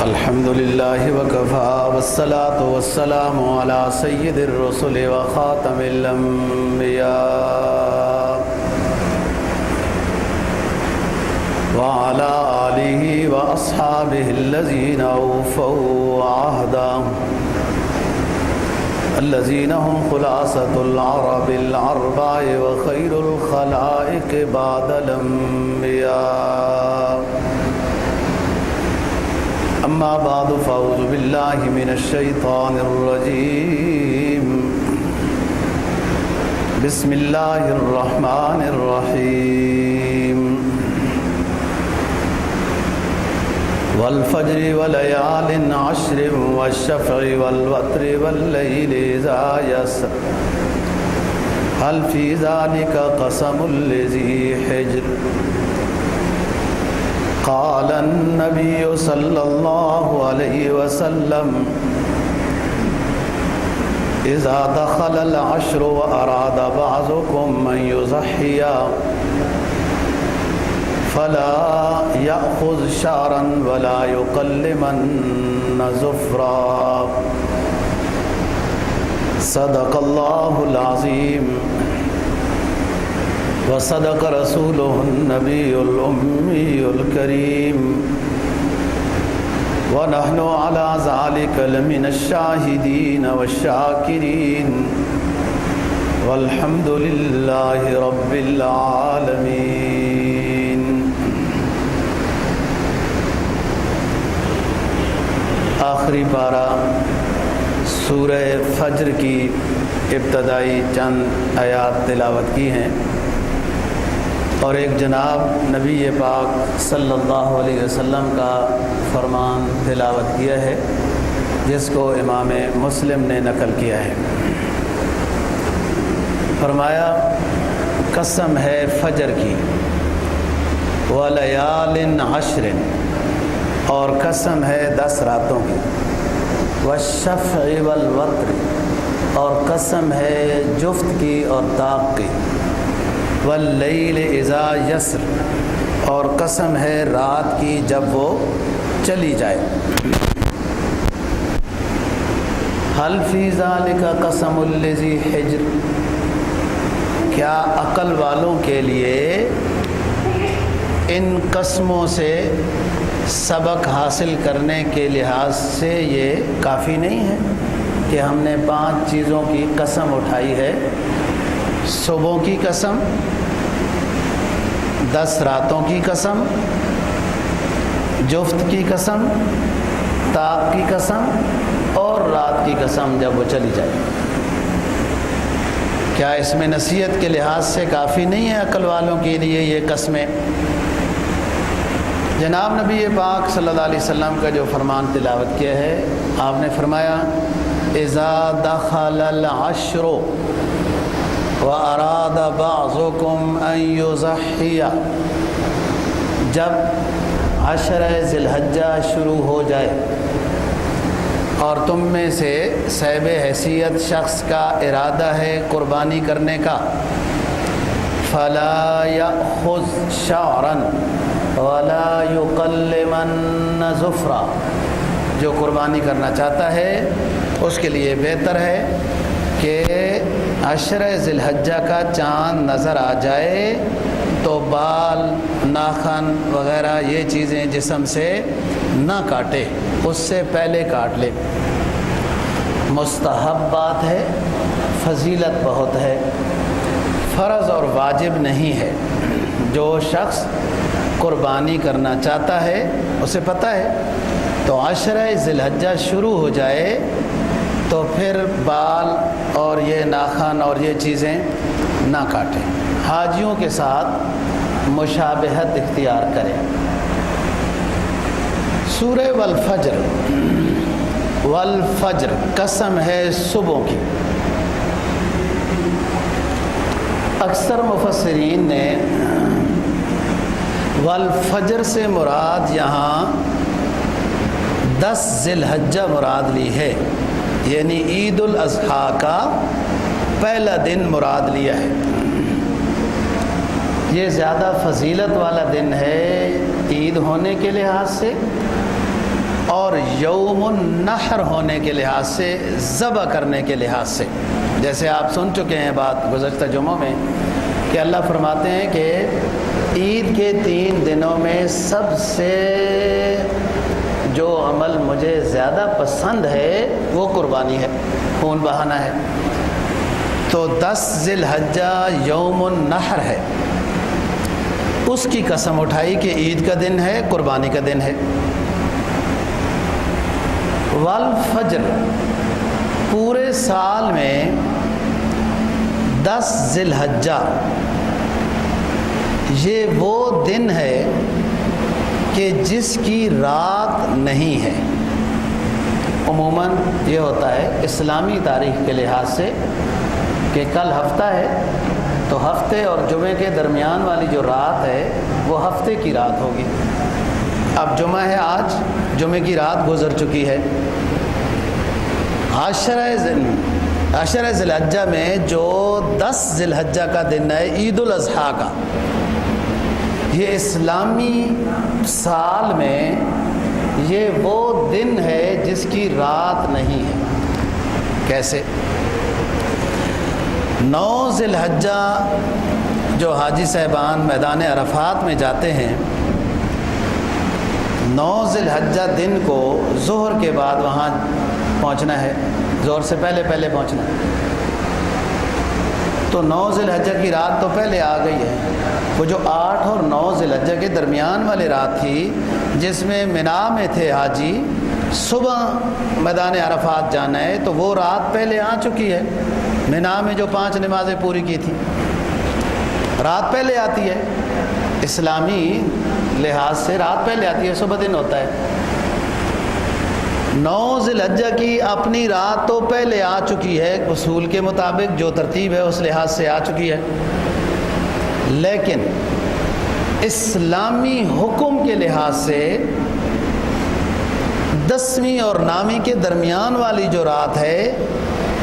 الحمد لله وكفى والصلاة والسلام على سيد الرسل وخاتم الأنبياء وعلى آله وأصحابه الذين أوفوا عهدا الذين هم خلاصة العرب الأربع وخير الخلائق بعد الأنبياء أما بعد فأعوذ بالله من الشيطان الرجيم بسم الله الرحمن الرحيم والفجر وليال عشر والشفع والوتر والليل إذا يسر هل في ذلك قسم لذي حجر قال النبي صلى الله عليه وسلم إذا دخل العشر وأراد بعضكم أن يضحي فلا يأخذ شعرا ولا يقلمن زفرا صدق الله العظيم وصدق رسوله النبي الأمي الكريم ونحن على ذلك لمن الشاهدين والشاكرين والحمد لله رب العالمين. آخری پارہ سورہ فجر کی ابتدائی چند آیات تلاوت کی ہیں اور ایک جناب نبی پاک صلی اللہ علیہ وسلم کا فرمان تلاوت کیا ہے جس کو امام مسلم نے نقل کیا ہے. فرمایا قسم ہے فجر کی ولیال عشر اور قسم ہے 10 راتوں کی والشفع والوتر اور قسم ہے جفت کی اور طاق کی واللیل اذا یسر اور قسم ہے رات کی جب وہ چلی جائے. حل فی ذالک قسم لذی حجر کیا عقل والوں کے لیے ان قسموں سے سبق حاصل کرنے کے لحاظ سے یہ کافی نہیں ہے کہ ہم نے 5 چیزوں کی قسم اٹھائی ہے؟ صبح کی قسم، 10 راتوں کی قسم، جفت کی قسم، طاق کی قسم اور رات کی قسم جب وہ چلی جائے. کیا اس میں نصیحت کے لحاظ سے کافی نہیں ہے عقل والوں کے لیے یہ قسمیں؟ جناب نبی پاک صلی اللہ علیہ وسلم کا جو فرمان تلاوت کیا ہے، آپ نے فرمایا اذا دخل العشر وَأَرَادَ بَعْضُكُمْ أَن يُضَحِّيَ جب عشرہ ذی الحجہ شروع ہو جائے اور تم میں سے صاحب حیثیت شخص کا ارادہ ہے قربانی کرنے کا فَلَا يَأْخُذْ شَعْرًا وَلَا يُقَلِّمَنَّ زُفْرًا جو قربانی کرنا چاہتا ہے اس کے لیے بہتر ہے کہ عشرہ ذی الحجہ کا چاند نظر آ جائے تو بال، ناخن وغیرہ یہ چیزیں جسم سے نہ کاٹے، اس سے پہلے کاٹ لے. مستحب بات ہے، فضیلت بہت ہے، فرض اور واجب نہیں ہے. جو شخص قربانی کرنا چاہتا ہے اسے پتہ ہے تو عشرہ ذی الحجہ شروع ہو جائے تو پھر بال اور یہ ناخن اور یہ چیزیں نہ کاٹیں. حاجیوں کے ساتھ مشابہت اختیار کریں. سورہ والفجر قسم ہے صبح کی. اکثر مفسرین نے والفجر سے مراد یہاں 10 ذی الحجہ مراد لی ہے، یعنی عید الاضحیٰ کا پہلا دن مراد لیا ہے. یہ زیادہ فضیلت والا دن ہے عید ہونے کے لحاظ سے اور یوم النحر ہونے کے لحاظ سے، ذبح کرنے کے لحاظ سے۔ جیسے آپ سن چکے ہیں بات گزشتہ جمعوں میں کہ اللہ فرماتے ہیں کہ عید کے 3 دنوں میں سب سے جو عمل مجھے زیادہ پسند ہے وہ قربانی ہے، خون بہانا ہے۔ تو 10 ذی الحجہ یوم النحر ہے، اس کی قسم اٹھائی کہ عید کا دن ہے، قربانی کا دن ہے۔ والفجر، پورے سال میں 10 ذی الحجہ یہ وہ دن ہے کہ جس کی رات نہیں ہے۔ عموماً یہ ہوتا ہے اسلامی تاریخ کے لحاظ سے کہ کل ہفتہ ہے تو ہفتے اور جمعے کے درمیان والی جو رات ہے وہ ہفتے کی رات ہوگی۔ اب جمعہ ہے، آج جمعے کی رات گزر چکی ہے۔ عشرہ ذی الحجہ میں جو 10 ذی الحجہ کا دن ہے عید الاضحیٰ کا، یہ اسلامی سال میں یہ وہ دن ہے جس کی رات نہیں ہے۔ کیسے؟ 9 ذی الحجہ جو حاجی صاحبان میدان عرفات میں جاتے ہیں، 9 ذی الحجہ دن کو ظہر کے بعد وہاں پہنچنا ہے، ظہر سے پہلے پہنچنا ہے۔ تو 9 ذی الحجہ کی رات تو پہلے آ گئی ہے، وہ جو 8 اور 9 ذی الحجہ کے درمیان والی رات تھی جس میں مینا میں تھے حاجی، صبح میدان عرفات جانا ہے، تو وہ رات پہلے آ چکی ہے۔ مینا میں جو 5 نمازیں پوری کی تھی، رات پہلے آتی ہے، اسلامی لحاظ سے رات پہلے آتی ہے، صبح دن ہوتا ہے۔ 9 ذی الحجہ کی اپنی رات تو پہلے آ چکی ہے، اصول کے مطابق جو ترتیب ہے اس لحاظ سے آ چکی ہے، لیکن اسلامی حکم کے لحاظ سے 10ویں اور 9ویں کے درمیان والی جو رات ہے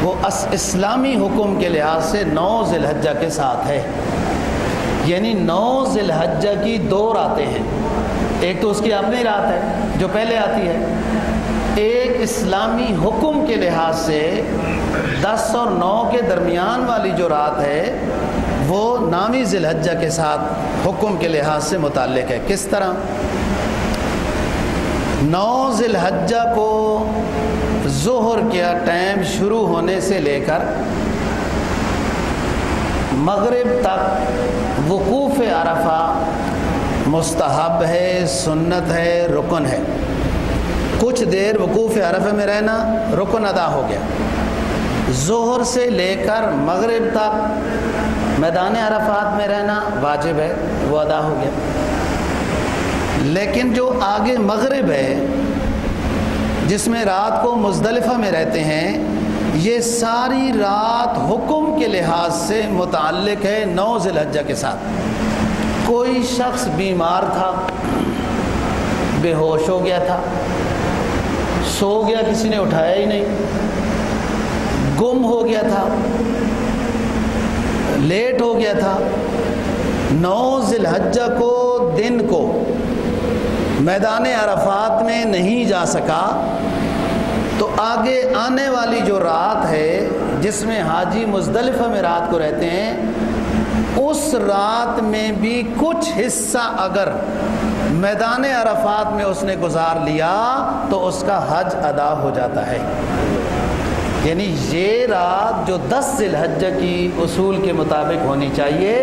وہ اسلامی حکم کے لحاظ سے 9 ذی الحجہ کے ساتھ ہے۔ یعنی 9 ذی الحجہ کی 2 راتیں ہیں، ایک تو اس کی اپنی رات ہے جو پہلے آتی ہے، ایک اسلامی حکم کے لحاظ سے 10 اور 9 کے درمیان والی جو رات ہے وہ 9ویں ذی الحجہ کے ساتھ حکم کے لحاظ سے متعلق ہے۔ کس طرح؟ 9 ذی الحجہ کو ظہر کا ٹائم شروع ہونے سے لے کر مغرب تک وقوف عرفہ مستحب ہے، سنت ہے، رکن ہے۔ کچھ دیر وقوف عرفہ میں رہنا رکن ادا ہو گیا، ظہر سے لے کر مغرب تک میدان عرفات میں رہنا واجب ہے، وہ ادا ہو گیا۔ لیکن جو آگے مغرب ہے جس میں رات کو مزدلفہ میں رہتے ہیں، یہ ساری رات حکم کے لحاظ سے متعلق ہے 9 ذی الحجہ کے ساتھ۔ کوئی شخص بیمار تھا، بے ہوش ہو گیا تھا، سو گیا، کسی نے اٹھایا ہی نہیں، گم ہو گیا تھا، لیٹ ہو گیا تھا، 9 ذی الحجہ کو دن کو میدان عرفات میں نہیں جا سکا، تو آگے آنے والی جو رات ہے جس میں حاجی مزدلفہ میں رات کو رہتے ہیں، اس رات میں بھی کچھ حصہ اگر میدان عرفات میں اس نے گزار لیا تو اس کا حج ادا ہو جاتا ہے۔ یعنی یہ رات جو 10 ذی الحجہ کی اصول کے مطابق ہونی چاہیے،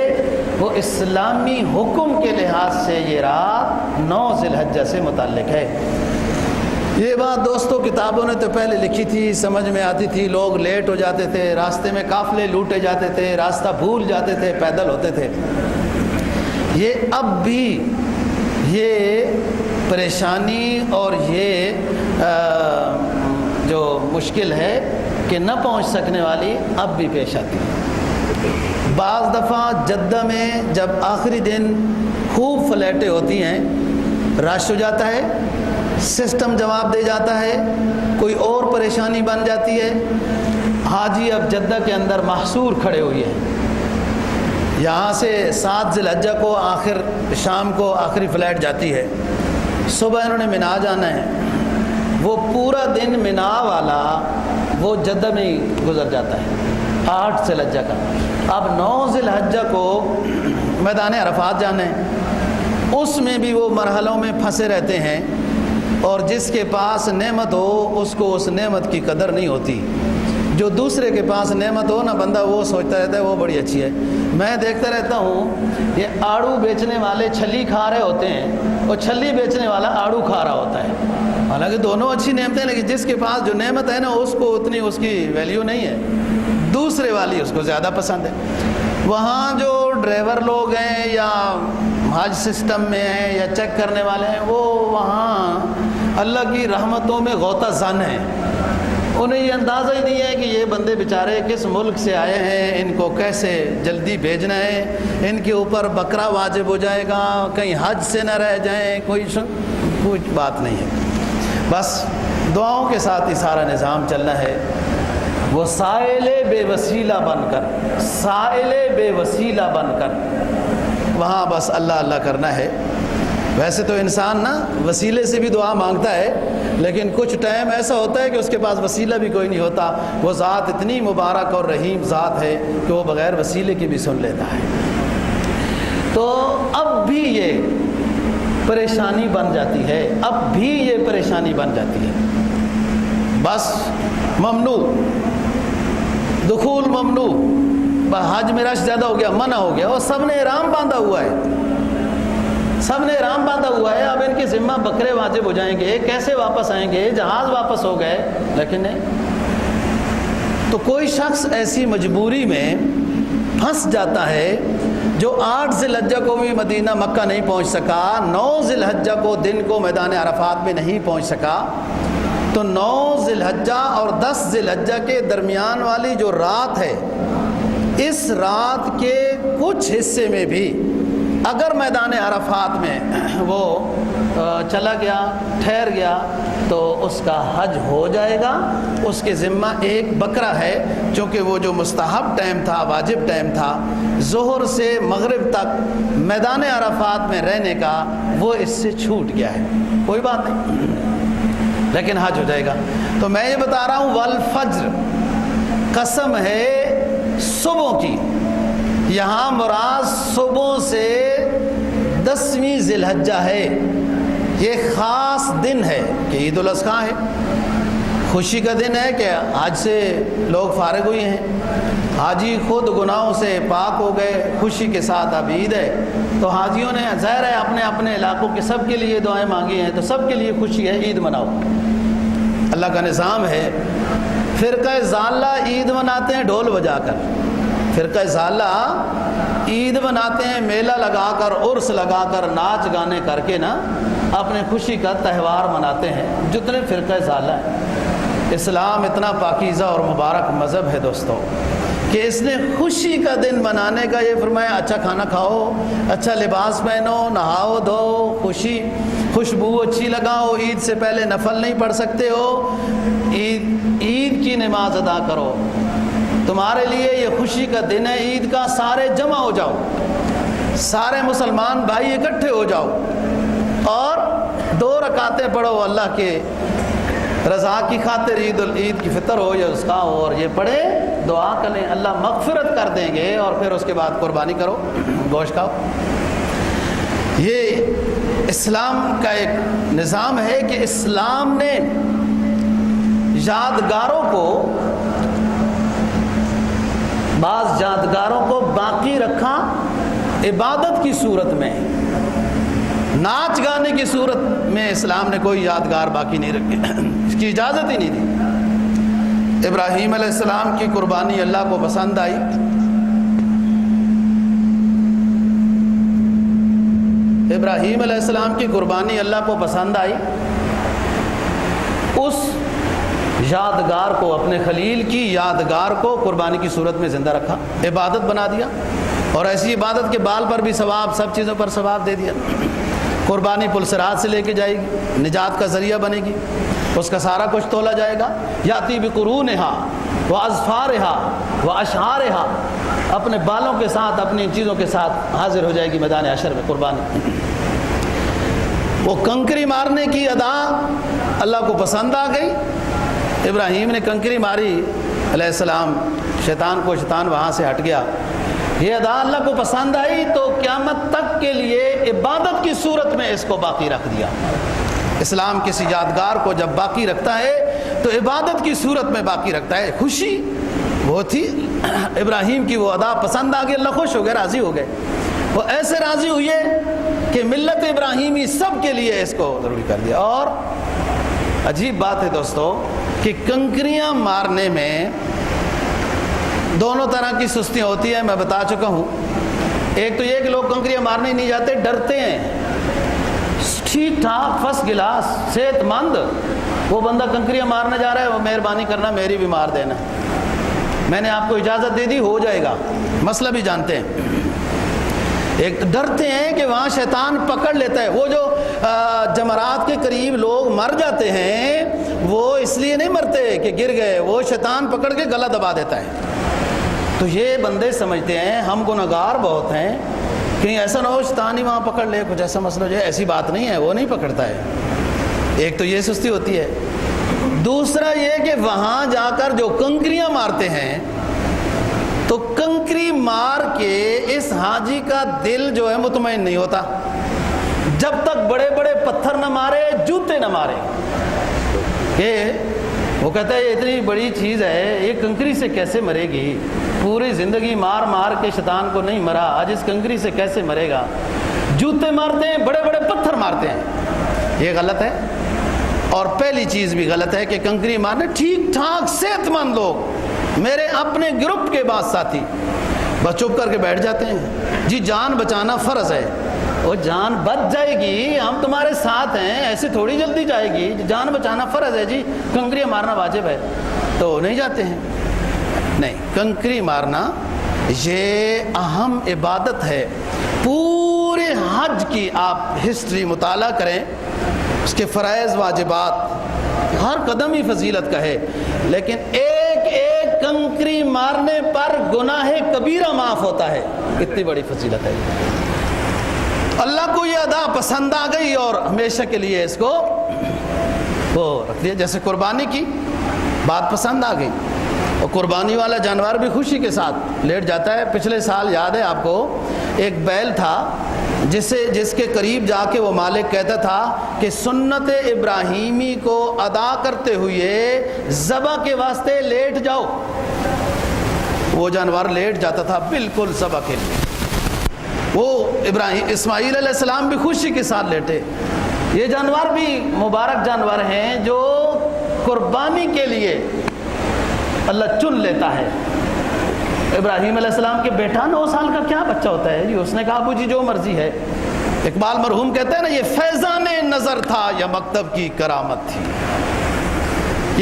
وہ اسلامی حکم کے لحاظ سے یہ رات 9 ذی الحجہ سے متعلق ہے۔ یہ بات دوستوں کتابوں نے تو پہلے لکھی تھی، سمجھ میں آتی تھی، لوگ لیٹ ہو جاتے تھے، راستے میں قافلے لوٹے جاتے تھے، راستہ بھول جاتے تھے، پیدل ہوتے تھے۔ یہ اب بھی یہ پریشانی اور یہ جو مشکل ہے کہ نہ پہنچ سکنے والی اب بھی پیش آتی ہے۔ بعض دفعہ جدہ میں جب آخری دن خوب فلیٹیں ہوتی ہیں، رش ہو جاتا ہے، سسٹم جواب دے جاتا ہے، کوئی اور پریشانی بن جاتی ہے، حاجی اب جدہ کے اندر محصور کھڑے ہوئے ہیں، یہاں سے 7 ذی الحجہ کو آخر شام کو آخری فلائٹ جاتی ہے، صبح انہوں نے منا جانا ہے، وہ پورا دن منا والا وہ جدہ میں ہی گزر جاتا ہے 8 ذی الحجہ کا۔ اب 9 ذی الحجہ کو میدان عرفات جانا ہے، اس میں بھی وہ مرحلوں میں پھنسے رہتے ہیں، اور جس کے پاس نعمت ہو اس کو اس نعمت کی قدر نہیں ہوتی۔ جو دوسرے کے پاس نعمت ہو نا بندہ وہ سوچتا رہتا ہے وہ بڑی اچھی ہے۔ میں دیکھتا رہتا ہوں یہ آڑو بیچنے والے چھلی کھا رہے ہوتے ہیں اور چھلی بیچنے والا آڑو کھا رہا ہوتا ہے، حالانکہ دونوں اچھی نعمتیں، لیکن جس کے پاس جو نعمت ہے نا اس کو اتنی اس کی ویلیو نہیں ہے، دوسرے والی اس کو زیادہ پسند ہے۔ وہاں جو ڈرائیور لوگ ہیں یا حج سسٹم میں ہیں یا چیک کرنے والے ہیں، وہ وہاں اللہ کی رحمتوں میں غوطہ زن ہیں، انہیں یہ اندازہ ہی نہیں ہے کہ یہ بندے بیچارے کس ملک سے آئے ہیں، ان کو کیسے جلدی بھیجنا ہے، ان کے اوپر بکرا واجب ہو جائے گا، کہیں حج سے نہ رہ جائیں، کوئی بات نہیں ہے، بس دعاؤں کے ساتھ ہی سارا نظام چلنا ہے۔ وہ سائل بے وسیلہ بن کر، سائل بے وسیلہ بن کر وہاں بس اللہ اللہ کرنا ہے۔ ویسے تو انسان نا وسیلے سے بھی دعا مانگتا ہے، لیکن کچھ ٹائم ایسا ہوتا ہے کہ اس کے پاس وسیلہ بھی کوئی نہیں ہوتا، وہ ذات اتنی مبارک اور رحیم ذات ہے کہ وہ بغیر وسیلے کی بھی سن لیتا ہے۔ تو اب بھی یہ پریشانی بن جاتی ہے، اب بھی یہ پریشانی بن جاتی ہے، بس ممنوع دخول، ممنوع حج میں رش زیادہ ہو گیا، منع ہو گیا، اور سب نے احرام باندھا ہوا ہے، سب نے احرام باندھا ہوا ہے، اب ان کے ذمہ بکرے واجب ہو جائیں گے، کیسے واپس آئیں گے، جہاز واپس ہو گئے، لیکن نہیں۔ تو کوئی شخص ایسی مجبوری میں پھنس جاتا ہے جو 8 ذی الحجہ کو بھی مدینہ مکہ نہیں پہنچ سکا، 9 ذی الحجہ کو دن کو میدان عرفات میں نہیں پہنچ سکا، تو 9 ذی الحجہ اور 10 ذی الحجہ کے درمیان والی جو رات ہے، اس رات کے کچھ حصے میں بھی اگر میدان عرفات میں وہ چلا گیا، ٹھہر گیا، تو اس کا حج ہو جائے گا، اس کے ذمہ ایک بکرا ہے، چونکہ وہ جو مستحب ٹائم تھا، واجب ٹائم تھا، ظہر سے مغرب تک میدان عرفات میں رہنے کا، وہ اس سے چھوٹ گیا ہے، کوئی بات نہیں، لیکن حج ہو جائے گا۔ تو میں یہ بتا رہا ہوں والفجر، قسم ہے صبح کی، یہاں مراد صبح سے 10ویں ذی الحجہ ہے، یہ خاص دن ہے کہ عید الاضحیٰ ہے، خوشی کا دن ہے کہ آج سے لوگ فارغ ہوئے ہیں، حاجی خود گناہوں سے پاک ہو گئے، خوشی کے ساتھ اب عید ہے، تو حاجیوں نے ظاہر ہے اپنے اپنے علاقوں کے سب کے لیے دعائیں مانگی ہیں، تو سب کے لیے خوشی ہے، عید مناؤ، اللہ کا نظام ہے۔ فرقہ ضالہ عید مناتے ہیں ڈھول بجا کر، فرقہ ضالہ عید مناتے ہیں میلہ لگا کر، عرس لگا کر، ناچ گانے کر کے نا اپنے خوشی کا تہوار مناتے ہیں جتنے فرقہ ضالہ ہیں۔ اسلام اتنا پاکیزہ اور مبارک مذہب ہے دوستو کہ اس نے خوشی کا دن منانے کا یہ فرمایا، اچھا کھانا کھاؤ، اچھا لباس پہنو، نہاؤ دھو، خوشبو اچھی لگاؤ، عید سے پہلے نفل نہیں پڑھ سکتے ہو، عید کی نماز ادا کرو، تمہارے لیے یہ خوشی کا دن ہے، عید کا، سارے جمع ہو جاؤ، سارے مسلمان بھائی اکٹھے ہو جاؤ اور 2 رکعتیں پڑھو اللہ کے رضا کی خاطر، عید کی فطر ہو یا اس کا ہو، اور یہ پڑھے دعا کریں، اللہ مغفرت کر دیں گے، اور پھر اس کے بعد قربانی کرو، گوشت کھاؤ۔ یہ اسلام کا ایک نظام ہے کہ اسلام نے یادگاروں کو، بعض یادگاروں کو باقی رکھا عبادت کی صورت میں، ناچ گانے کی صورت میں اسلام نے کوئی یادگار باقی نہیں رکھی، اس کی اجازت ہی نہیں دی۔ ابراہیم علیہ السلام کی قربانی اللہ کو پسند آئی، ابراہیم علیہ السلام کی قربانی اللہ کو پسند آئی، اس یادگار کو، اپنے خلیل کی یادگار کو قربانی کی صورت میں زندہ رکھا، عبادت بنا دیا، اور ایسی عبادت کے بال پر بھی ثواب، سب چیزوں پر ثواب دے دیا۔ قربانی پلسرات سے لے کے جائے گی، نجات کا ذریعہ بنے گی، اس کا سارا کچھ تولا جائے گا، یاتی بقرونہا، وَأَظْفَارِهَا وَأَشْعَارِهَا، اپنے بالوں کے ساتھ، اپنی چیزوں کے ساتھ حاضر ہو جائے گی میدان حشر میں قربانی۔ وہ کنکری مارنے کی ادا اللہ کو پسند آ گئی، ابراہیم نے کنکری ماری علیہ السلام، شیطان وہاں سے ہٹ گیا، یہ ادا اللہ کو پسند آئی تو قیامت تک کے لیے عبادت کی صورت میں اس کو باقی رکھ دیا۔ اسلام کسی یادگار کو جب باقی رکھتا ہے تو عبادت کی صورت میں باقی رکھتا ہے۔ خوشی وہ تھی ابراہیم کی، وہ ادا پسند آ گئی، اللہ خوش ہو گئے، راضی ہو گئے۔ وہ ایسے راضی ہوئے کہ ملت ابراہیمی سب کے لیے اس کو ضروری کر دیا۔ اور عجیب بات ہے دوستو کہ کنکریاں مارنے میں دونوں طرح کی سستیاں ہوتی ہیں، میں بتا چکا ہوں۔ ایک تو یہ کہ لوگ کنکریاں مارنے ہی نہیں جاتے، ڈرتے ہیں۔ ٹھیک ٹھاک فرسٹ کلاس صحت مند وہ بندہ کنکریاں مارنے جا رہا ہے، وہ مہربانی کرنا میری بھی مار دینا، میں نے آپ کو اجازت دے دی، ہو جائے گا، مسئلہ بھی جانتے ہیں۔ ایک ڈرتے ہیں کہ وہاں شیطان پکڑ لیتا ہے۔ وہ جو جمرات کے قریب لوگ مر جاتے ہیں وہ اس لیے نہیں مرتے کہ گر گئے، وہ شیطان پکڑ کے گلا دبا دیتا ہے۔ تو یہ بندے سمجھتے ہیں ہم گنہگار بہت ہیں، کہیں ایسا نہ ہو شیطان ہی وہاں پکڑ لے، کچھ ایسا مسئلہ ہو جائے۔ ایسی بات نہیں ہے، وہ نہیں پکڑتا ہے۔ ایک تو یہ سستی ہوتی ہے، دوسرا یہ کہ وہاں جا کر جو کنکریاں مارتے ہیں تو کنکری مار کے اس حاجی کا دل جو ہے مطمئن نہیں ہوتا جب تک بڑے بڑے پتھر نہ مارے، جوتے نہ مارے۔ کہ وہ کہتا ہے یہ اتنی بڑی چیز ہے، یہ کنکری سے کیسے مرے گی؟ پوری زندگی مار مار کے شیطان کو نہیں مرا، آج اس کنکری سے کیسے مرے گا؟ جوتے مارتے ہیں، بڑے بڑے پتھر مارتے ہیں، یہ غلط ہے۔ اور پہلی چیز بھی غلط ہے کہ کنکری مارنے ٹھیک ٹھاک صحت مند لوگ، میرے اپنے گروپ کے بعض ساتھی بس چپ کر کے بیٹھ جاتے ہیں، جی جان بچانا فرض ہے۔ وہ جان بچ جائے گی، ہم تمہارے ساتھ ہیں، ایسے تھوڑی جلدی جائے گی، جان بچانا فرض ہے، جی کنکری مارنا واجب ہے، تو نہیں جاتے ہیں۔ نہیں، کنکری مارنا یہ اہم عبادت ہے۔ پورے حج کی آپ ہسٹری مطالعہ کریں، اس کے فرائض واجبات، ہر قدم ہی فضیلت کا ہے، لیکن ایک ایک کنکری مارنے پر گناہ کبیرہ معاف ہوتا ہے، کتنی بڑی فضیلت ہے۔ اللہ کو یہ ادا پسند آ گئی اور ہمیشہ کے لیے اس کو وہ رکھ دیا۔ جیسے قربانی کی بات پسند آ گئی، اور قربانی والا جانور بھی خوشی کے ساتھ لیٹ جاتا ہے۔ پچھلے سال یاد ہے آپ کو، ایک بیل تھا جس کے قریب جا کے وہ مالک کہتا تھا کہ سنت ابراہیمی کو ادا کرتے ہوئے ذبح کے واسطے لیٹ جاؤ۔ وہ جانور لیٹ جاتا تھا بالکل ذبح کے لیے۔ وہ اسماعیل علیہ السلام بھی خوشی کے ساتھ لیٹے۔ یہ جانور بھی مبارک جانور ہیں جو قربانی کے لیے اللہ چن لیتا ہے۔ ابراہیم علیہ السلام کے بیٹا 9 سال کا کیا بچہ ہوتا ہے جی، اس نے کہا ابو جی جو مرضی ہے۔ اقبال مرحوم کہتے ہیں نا، یہ فیضان نظر تھا یا مکتب کی کرامت تھی۔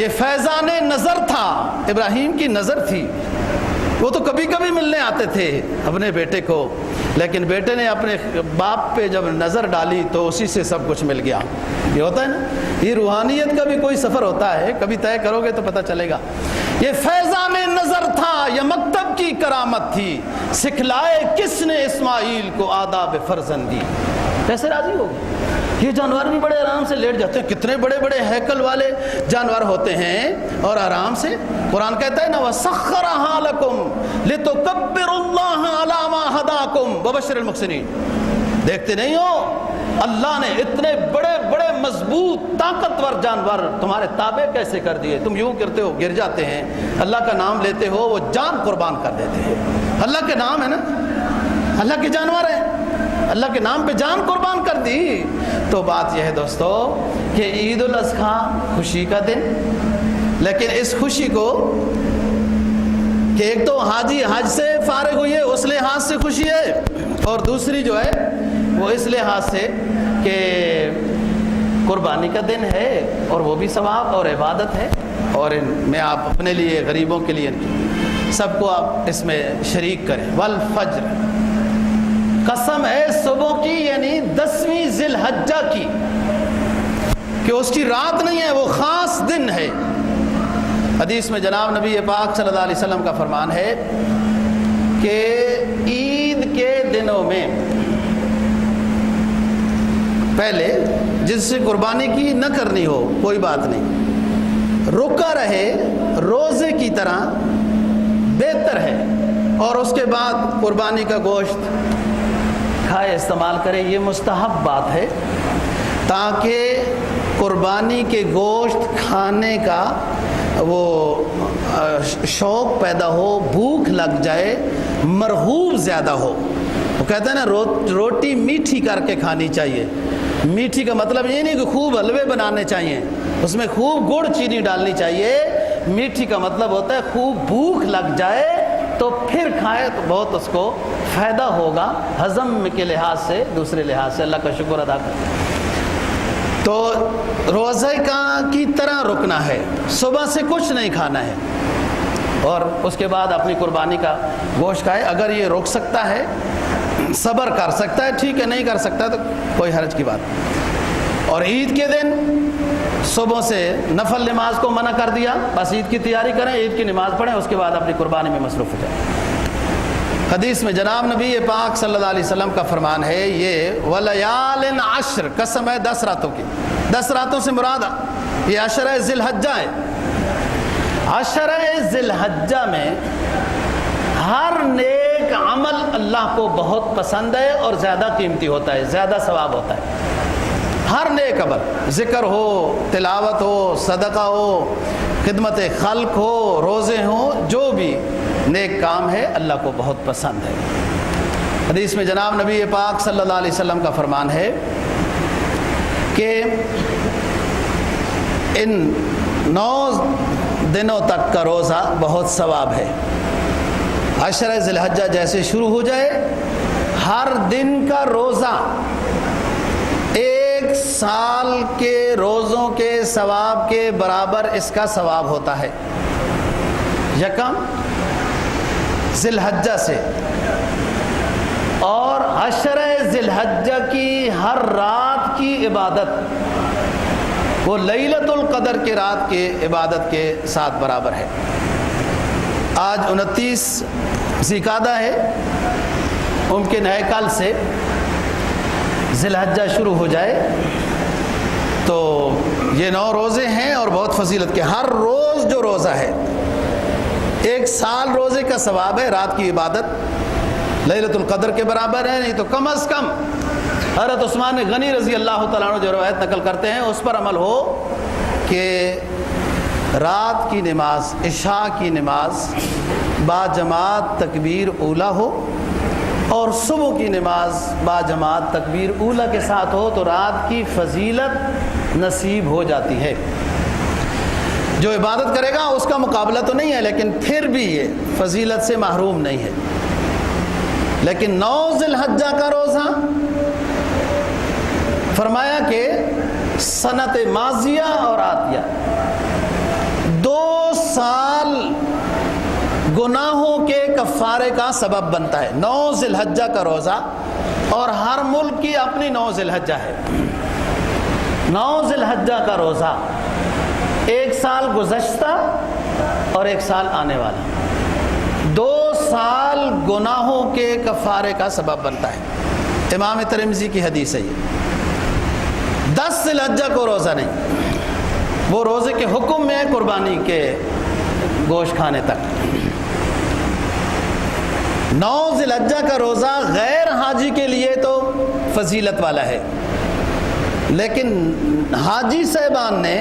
یہ فیضان نظر تھا، ابراہیم کی نظر تھی۔ وہ تو کبھی کبھی ملنے آتے تھے اپنے بیٹے کو، لیکن بیٹے نے اپنے باپ پہ جب نظر ڈالی تو اسی سے سب کچھ مل گیا۔ یہ ہوتا ہے نا، یہ روحانیت کا بھی کوئی سفر ہوتا ہے، کبھی طے کرو گے تو پتہ چلے گا۔ یہ فیضان نظر تھا یا مکتب کی کرامت تھی، سکھلائے کس نے اسماعیل کو آداب فرزندی۔ کیسے راضی ہوگی؟ یہ جانور بھی بڑے آرام سے لیٹ جاتے ہیں، کتنے بڑے بڑے ہیکل والے جانور ہوتے ہیں اور آرام سے۔ قرآن کہتا ہے نا وَسَخَّرَهَا لَكُمْ لِتُكَبِّرُوا اللَّهَ عَلَى مَا هَدَاكُمْ وَبَشِّرِ الْمُحْسِنِينَ۔ دیکھتے نہیں ہو اللہ نے اتنے بڑے بڑے مضبوط طاقتور جانور تمہارے تابع کیسے کر دیے؟ تم یوں کرتے ہو گر جاتے ہیں، اللہ کا نام لیتے ہو وہ جان قربان کر دیتے ہیں۔ اللہ کے نام ہے نا، اللہ کے جانور ہیں، اللہ کے نام پہ جان قربان کر دی۔ تو بات یہ ہے دوستو کہ عید الاضحیٰ خوشی کا دن، لیکن اس خوشی کو کہ ایک تو حاجی حج سے فارغ ہوئی ہے اس لحاظ سے خوشی ہے، اور دوسری جو ہے وہ اس لحاظ سے کہ قربانی کا دن ہے اور وہ بھی ثواب اور عبادت ہے، اور میں آپ اپنے لیے غریبوں کے لیے سب کو آپ اس میں شریک کریں۔ والفجر، قسم ہے صبح کی، یعنی 10ویں ذی الحجہ کی، کہ اس کی رات نہیں ہے، وہ خاص دن ہے۔ حدیث میں جناب نبی پاک صلی اللہ علیہ وسلم کا فرمان ہے کہ عید کے دنوں میں پہلے جس سے قربانی کی نہ کرنی ہو کوئی بات نہیں، رکا رہے روزے کی طرح بہتر ہے، اور اس کے بعد قربانی کا گوشت کھائے استعمال کرے، یہ مستحب بات ہے، تاکہ قربانی کے گوشت کھانے کا وہ شوق پیدا ہو، بھوک لگ جائے، مرغوب زیادہ ہو۔ وہ کہتے ہیں نا روٹی میٹھی کر کے کھانی چاہیے۔ میٹھی کا مطلب یہ نہیں کہ خوب حلوے بنانے چاہیے، اس میں خوب گڑ چینی ڈالنی چاہیے۔ میٹھی کا مطلب ہوتا ہے خوب بھوک لگ جائے تو پھر کھائے تو بہت اس کو فائدہ ہوگا، ہضم کے لحاظ سے، دوسرے لحاظ سے۔ اللہ کا شکر ادا کریں۔ تو روزے کی طرح رکنا ہے، صبح سے کچھ نہیں کھانا ہے، اور اس کے بعد اپنی قربانی کا گوشت کھائے۔ اگر یہ روک سکتا ہے، صبر کر سکتا ہے، ٹھیک ہے، نہیں کر سکتا تو کوئی حرج کی بات۔ اور عید کے دن صبح سے نفل نماز کو منع کر دیا، بس عید کی تیاری کریں، عید کی نماز پڑھیں، اس کے بعد اپنی قربانی میں مصروف ہو جائیں۔ حدیث میں جناب نبی پاک صلی اللہ علیہ وسلم کا فرمان ہے، یہ ولیال عشر، قسم ہے 10 راتوں کی، 10 راتوں سے مراد یہ عشرہ ذی الحجہ ہے۔ عشرہ ذی الحجہ میں ہر نیک عمل اللہ کو بہت پسند ہے اور زیادہ قیمتی ہوتا ہے، زیادہ ثواب ہوتا ہے۔ ہر نیک عمل، ذکر ہو، تلاوت ہو، صدقہ ہو، خدمت خلق ہو، روزے ہوں، جو بھی نیک کام ہے اللہ کو بہت پسند ہے۔ حدیث میں جناب نبی پاک صلی اللہ علیہ وسلم کا فرمان ہے کہ ان 9 دنوں تک کا روزہ بہت ثواب ہے۔ عشرہ ذی الحجہ جیسے شروع ہو جائے، ہر دن کا روزہ 1 سال کے روزوں کے ثواب کے برابر اس کا ثواب ہوتا ہے۔ یکم ذی الحجہ سے، اور عشرہ ذی الحجہ کی ہر رات کی عبادت وہ لیلۃ القدر کی رات کی عبادت کے ساتھ برابر ہے۔ آج 29 ذی القعدہ ہے، ممکن ہے کل سے ذی الحجہ شروع ہو جائے، تو یہ 9 روزے ہیں اور بہت فضیلت کے، ہر روز جو روزہ ہے 1 سال روزے کا ثواب ہے، رات کی عبادت لیلۃ القدر کے برابر ہے، نہیں تو کم از کم حضرت عثمان غنی رضی اللہ تعالیٰ عنہ جو روایت نقل کرتے ہیں اس پر عمل ہو کہ رات کی نماز، عشاء کی نماز باجماعت تکبیر اولیٰ ہو، اور صبح کی نماز باجماعت تکبیر اولیٰ کے ساتھ ہو، تو رات کی فضیلت نصیب ہو جاتی ہے۔ جو عبادت کرے گا اس کا مقابلہ تو نہیں ہے، لیکن پھر بھی یہ فضیلت سے محروم نہیں ہے۔ لیکن 9 ذی الحجہ کا روزہ فرمایا کہ سنت ماضیہ اور آتیہ 2 سال گناہوں کے کفارے کا سبب بنتا ہے۔ 9 ذی الحجہ کا روزہ، اور ہر ملک کی اپنی 9 ذی الحجہ ہے۔ 9 ذی الحجہ کا روزہ 1 سال گزشتہ اور 1 سال آنے والا، 2 سال گناہوں کے کفارے کا سبب بنتا ہے۔ امام ترمذی کی حدیث ہے یہ۔ 10 ذی الحجہ کو روزہ نہیں، وہ روزے کے حکم میں قربانی کے گوشت کھانے تک۔ 9 ذی الحجہ کا روزہ غیر حاجی کے لیے تو فضیلت والا ہے، لیکن حاجی صاحبان نے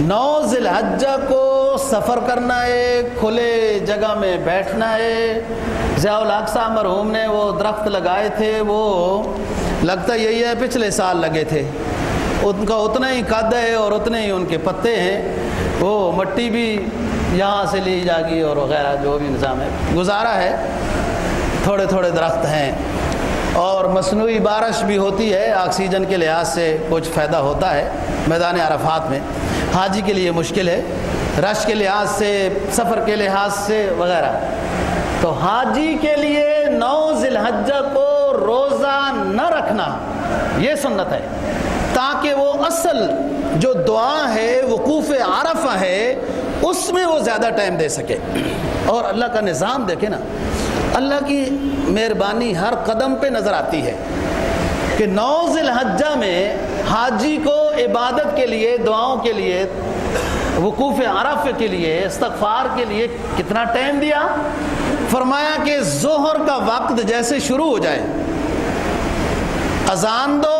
9 ذی الحجہ کو سفر کرنا ہے، کھلے جگہ میں بیٹھنا ہے۔ ضیاء الاقصی مرحوم نے وہ درخت لگائے تھے، وہ لگتا یہی ہے پچھلے سال لگے تھے، ان کا اتنا ہی قد ہے اور اتنے ہی ان کے پتے ہیں، وہ مٹی بھی یہاں سے لی جا گی اور وغیرہ جو بھی نظام ہے، گزارا ہے، تھوڑے تھوڑے درخت ہیں، اور مصنوعی بارش بھی ہوتی ہے، آکسیجن کے لحاظ سے کچھ فائدہ ہوتا ہے میدان عرفات میں۔ حاجی کے لیے مشکل ہے، رش کے لحاظ سے، سفر کے لحاظ سے وغیرہ۔ تو حاجی کے لیے 9 ذی الحجہ کو روزہ نہ رکھنا یہ سنت ہے، تاکہ وہ اصل جو دعا ہے، وقوف عرفہ ہے، اس میں وہ زیادہ ٹائم دے سکے۔ اور اللہ کا نظام دیکھیں نا، اللہ کی مہربانی ہر قدم پہ نظر آتی ہے کہ 9 ذی الحجہ میں حاجی کو عبادت کے لیے، دعاؤں کے لیے، وقوف عرفہ کے لیے، استغفار کے لیے کتنا ٹائم دیا؟ فرمایا کہ ظہر کا وقت جیسے شروع ہو جائے، اذان دو،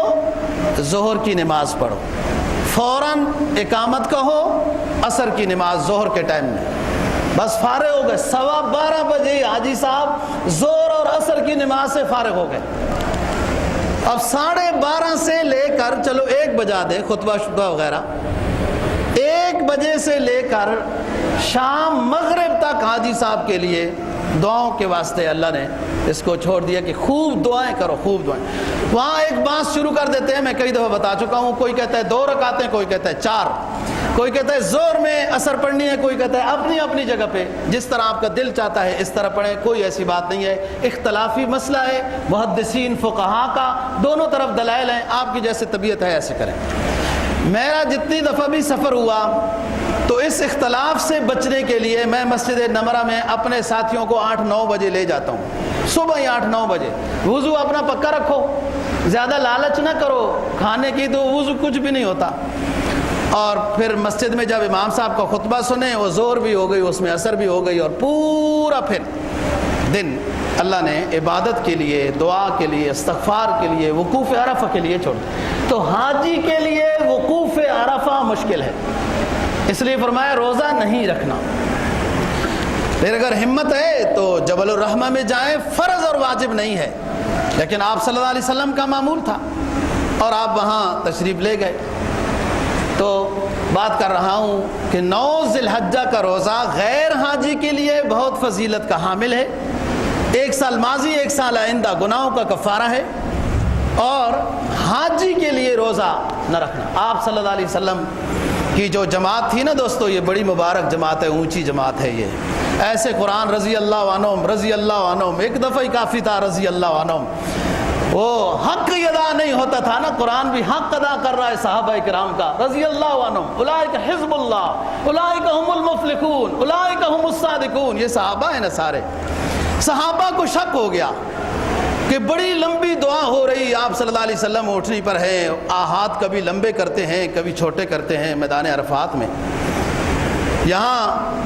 ظہر کی نماز پڑھو، فوراً اقامت کہو، عصر کی نماز ظہر کے ٹائم میں، بس فارغ ہو گئے۔ 12:15 بجے حاجی صاحب ظہر اور عصر کی نماز سے فارغ ہو گئے۔ اب 12:30 سے لے کر چلو 1 بجا دے خطبہ شطبہ وغیرہ، 1 بجے سے لے کر شام مغرب تک حاجی صاحب کے لیے دعاؤں کے واسطے اللہ نے اس کو چھوڑ دیا کہ خوب دعائیں کرو، خوب دعائیں۔ وہاں ایک بات شروع کر دیتے ہیں، میں کئی دفعہ بتا چکا ہوں، کوئی کہتا ہے 2 رکعتیں، کوئی کہتا ہے 4، کوئی کہتا ہے زور میں عصر پڑھنی ہے، کوئی کہتا ہے اپنی اپنی جگہ پہ جس طرح آپ کا دل چاہتا ہے اس طرح پڑھیں، کوئی ایسی بات نہیں ہے۔ اختلافی مسئلہ ہے، محدثین فقہا کا دونوں طرف دلائل ہیں، آپ کی جیسے طبیعت ہے ایسے کریں۔ میرا جتنی دفعہ بھی سفر ہوا تو اس اختلاف سے بچنے کے لیے میں مسجد نمرہ میں اپنے ساتھیوں کو 8-9 بجے لے جاتا ہوں، صبح ہی 8-9 بجے۔ وضو اپنا پکا رکھو، زیادہ لالچ نہ کرو کھانے کی، تو وضو کچھ بھی نہیں ہوتا۔ اور پھر مسجد میں جب امام صاحب کا خطبہ سنیں، وہ زور بھی ہو گئی، اس میں اثر بھی ہو گئی، اور پورا پھر دن اللہ نے عبادت کے لیے، دعا کے لیے، استغفار کے لیے، وقوف عرفہ کے لیے چھوڑ دیا۔ تو حاجی کے لیے وقوف عرفہ مشکل ہے، اس لیے فرمایا روزہ نہیں رکھنا۔ پھر اگر ہمت ہے تو جبل الرحمہ میں جائیں، فرض اور واجب نہیں ہے، لیکن آپ صلی اللہ علیہ وسلم کا معمول تھا اور آپ وہاں تشریف لے گئے۔ تو بات کر رہا ہوں کہ 9 ذی الحجہ کا روزہ غیر حاجی کے لیے بہت فضیلت کا حامل ہے۔ 1 سال ماضی، 1 سال آئندہ گناہوں کا کفارہ ہے۔ اور حاجی کے لیے روزہ نہ رکھنا، آپ صلی اللہ علیہ وسلم کی جو جماعت تھی نا دوستو، یہ بڑی مبارک جماعت ہے، اونچی جماعت ہے یہ۔ ایسے قرآن رضی اللہ عنہم، رضی اللہ عنہم، ایک دفعہ ہی کافی تھا رضی اللہ عنہم۔ وہ حق ادا نہیں ہوتا تھا نا، قرآن بھی حق ادا کر رہا ہے صحابہ کرام کا، رضی اللہ عنہم، اولئک حزب اللہ، اولئک هم المفلحون، اولئک هم الصادقون۔ یہ صحابہ ہیں نا سارے۔ صحابہ کو شک ہو گیا کہ بڑی لمبی دعا ہو رہی، آپ صلی اللہ علیہ وسلم اٹھنی پر ہیں، ہاتھ کبھی لمبے کرتے ہیں کبھی چھوٹے کرتے ہیں میدان عرفات میں۔ یہاں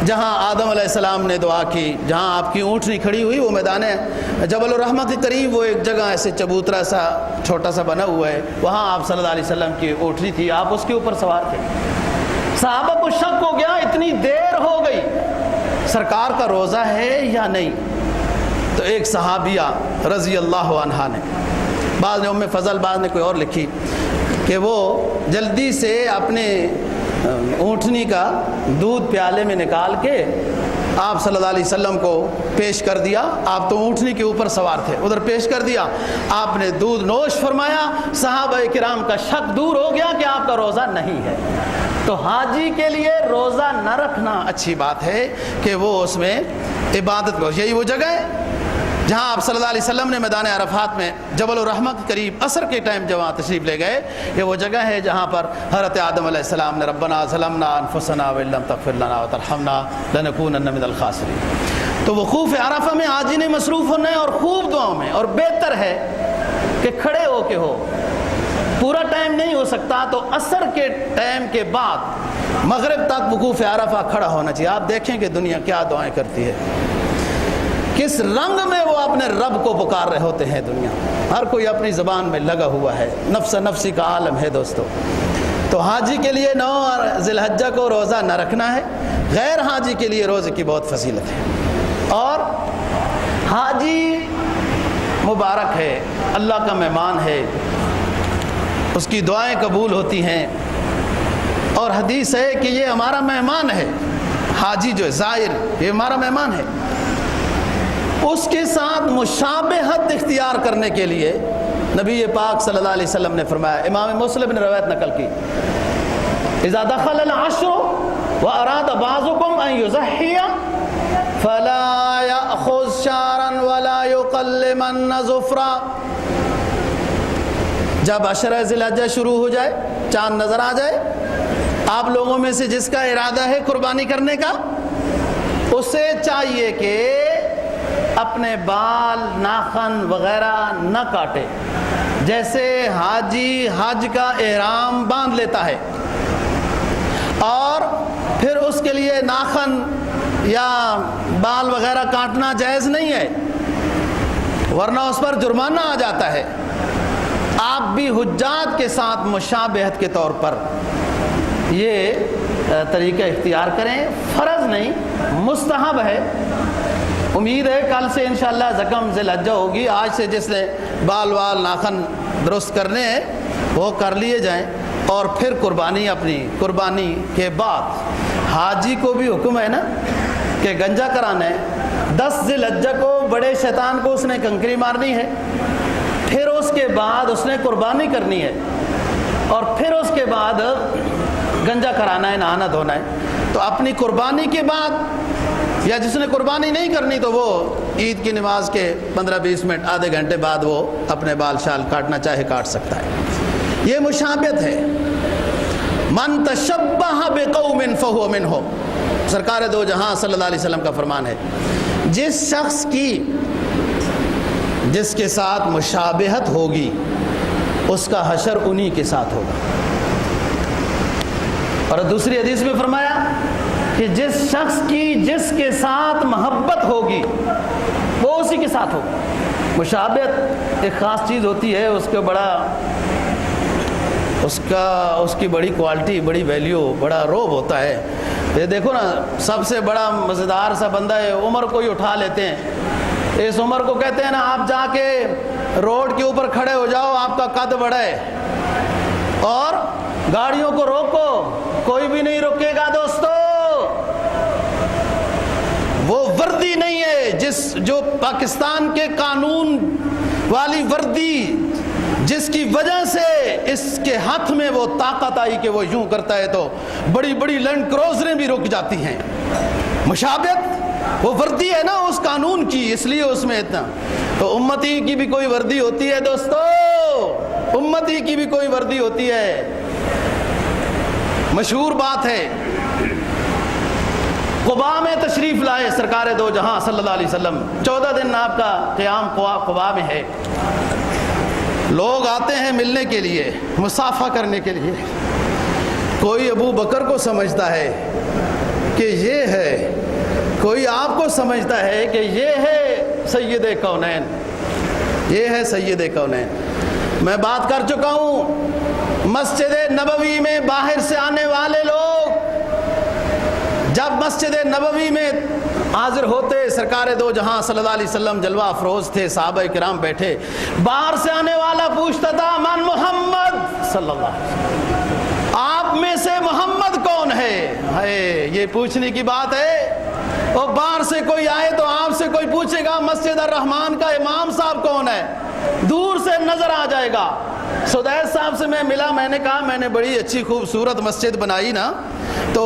جہاں آدم علیہ السلام نے دعا کی، جہاں آپ کی اونٹنی کھڑی ہوئی، وہ میدان جبل الرحمہ کے قریب وہ ایک جگہ ایسے چبوترا سا چھوٹا سا بنا ہوا ہے، وہاں آپ صلی اللہ علیہ وسلم کی اونٹنی تھی، آپ اس کے اوپر سوار تھے۔ صحابہ کو شک ہو گیا، اتنی دیر ہو گئی، سرکار کا روزہ ہے یا نہیں؟ تو ایک صحابیہ رضی اللہ عنہا نے، بعض نے ام فضل، بعض نے کوئی اور لکھی، کہ وہ جلدی سے اپنے اونٹنی کا دودھ پیالے میں نکال کے آپ صلی اللہ علیہ وسلم کو پیش کر دیا۔ آپ تو اونٹنی کے اوپر سوار تھے، ادھر پیش کر دیا، آپ نے دودھ نوش فرمایا، صحابہ کرام کا شک دور ہو گیا کہ آپ کا روزہ نہیں ہے۔ تو حاجی کے لیے روزہ نہ رکھنا اچھی بات ہے کہ وہ اس میں عبادت کو، یہی وہ جگہ ہے جہاں آپ صلی اللہ علیہ وسلم نے میدان عرفات میں جبل الرحمہ کے قریب عصر کے ٹائم جب وہاں تشریف لے گئے، یہ وہ جگہ ہے جہاں پر حضرت آدم علیہ السلام نے ربنا ظلمنا انفسنا وان لم تغفر لنا وترحمنا لنکونن من الخاسرین۔ تو وقوف عرفہ میں حاجی نے مصروف ہونا ہے اور خوب دعاؤں میں، اور بہتر ہے کہ کھڑے ہو کے ہو، پورا ٹائم نہیں ہو سکتا تو عصر کے ٹائم کے بعد مغرب تک وقوف عرفہ کھڑا ہونا چاہیے۔ آپ دیکھیں کہ دنیا کیا دعائیں کرتی ہے، کس رنگ میں وہ اپنے رب کو پکار رہے ہوتے ہیں۔ دنیا ہر کوئی اپنی زبان میں لگا ہوا ہے، نفس نفسی کا عالم ہے دوستو۔ تو حاجی کے لیے 9 ذی الحجہ کو روزہ نہ رکھنا ہے، غیر حاجی کے لیے روزے کی بہت فضیلت ہے۔ اور حاجی مبارک ہے، اللہ کا مہمان ہے، اس کی دعائیں قبول ہوتی ہیں، اور حدیث ہے کہ یہ ہمارا مہمان ہے، حاجی جو ہے زائر، یہ ہمارا مہمان ہے۔ اس کے ساتھ مشابہت اختیار کرنے کے لیے نبی پاک صلی اللہ علیہ وسلم نے فرمایا، امام مسلم نے روایت نقل کی، اذا دخل العشر واراد بعضكم ان يضحي فلا يأخذ شعرا ولا يقلمن ظفرا۔ جب عشرہ ذی الحجہ شروع ہو جائے، چاند نظر آ جائے، آپ لوگوں میں سے جس کا ارادہ ہے قربانی کرنے کا، اسے چاہیے کہ اپنے بال ناخن وغیرہ نہ کاٹے۔ جیسے حاجی حج کا احرام باندھ لیتا ہے اور پھر اس کے لیے ناخن یا بال وغیرہ کاٹنا جائز نہیں ہے، ورنہ اس پر جرمانہ آ جاتا ہے۔ آپ بھی حجاج کے ساتھ مشابہت کے طور پر یہ طریقہ اختیار کریں، فرض نہیں، مستحب ہے۔ امید ہے کل سے انشاءاللہ زکم ذی الحجہ ہوگی، آج سے جس نے بال ناخن درست کرنے ہیں وہ کر لیے جائیں، اور پھر قربانی اپنی قربانی کے بعد حاجی کو بھی حکم ہے نا کہ گنجا کرانا ہے۔ 10 ذی الحجہ کو بڑے شیطان کو اس نے کنکری مارنی ہے، پھر اس کے بعد اس نے قربانی کرنی ہے، اور پھر اس کے بعد گنجا کرانا ہے، نہانا دھونا ہے۔ تو اپنی قربانی کے بعد، یا جس نے قربانی نہیں کرنی تو وہ عید کی نماز کے 15-20 منٹ آدھے گھنٹے بعد وہ اپنے بال شال کاٹنا چاہے کاٹ سکتا ہے۔ یہ مشابہت ہے۔ من تشبہ بقوم فہو منہم، سرکار دو جہاں صلی اللہ علیہ وسلم کا فرمان ہے، جس شخص کی جس کے ساتھ مشابہت ہوگی اس کا حشر انہی کے ساتھ ہوگا۔ اور دوسری حدیث میں فرمایا کہ جس شخص کی جس کے ساتھ محبت ہوگی وہ اسی کے ساتھ ہوگا۔ مشابہت ایک خاص چیز ہوتی ہے، اس کو بڑا اس کی بڑی کوالٹی، بڑی ویلیو، بڑا روب ہوتا ہے۔ یہ دیکھو نا، سب سے بڑا مزیدار سا بندہ ہے عمر کو ہی اٹھا لیتے ہیں۔ اس عمر کو کہتے ہیں نا، آپ جا کے روڈ کے اوپر کھڑے ہو جاؤ، آپ کا قد بڑا ہے، اور گاڑیوں کو روکو، کوئی بھی نہیں روکے گا دوستو۔ وہ وردی نہیں ہے جو پاکستان کے قانون والی وردی، جس کی وجہ سے اس کے ہاتھ میں وہ طاقت آئی کہ وہ یوں کرتا ہے تو بڑی بڑی لینڈ کروزریں بھی رک جاتی ہیں۔ مشابہت وہ وردی ہے نا اس قانون کی، اس لیے اس میں اتنا۔ تو امتی کی بھی کوئی وردی ہوتی ہے دوستو، امتی کی بھی کوئی وردی ہوتی ہے۔ مشہور بات ہے، قباء میں تشریف لائے سرکار دو جہاں صلی اللہ علیہ وسلم، 14 دن آپ کا قیام قباء میں ہے۔ لوگ آتے ہیں ملنے کے لیے، مصافحہ کرنے کے لیے۔ کوئی ابو بکر کو سمجھتا ہے کہ یہ ہے، کوئی آپ کو سمجھتا ہے کہ یہ ہے سید کونین، یہ ہے سید کونین۔ میں بات کر چکا ہوں، مسجد نبوی میں باہر سے آنے والے لوگ جب مسجد نبوی میں حاضر ہوتے، سرکار دو جہاں صلی اللہ علیہ وسلم جلوہ افروز تھے، صحابہ کرام بیٹھے، باہر سے آنے والا پوچھتا تھا من محمد صلی اللہ علیہ وسلم، آپ میں سے محمد کون ہے؟ یہ پوچھنے کی بات ہے۔ اور باہر سے کوئی آئے تو آپ سے کوئی پوچھے گا مسجد الرحمان کا امام صاحب کون ہے، دور سے نظر آ جائے گا۔ سدیس صاحب سے میں ملا، میں نے کہا میں نے بڑی اچھی خوبصورت مسجد بنائی نا، تو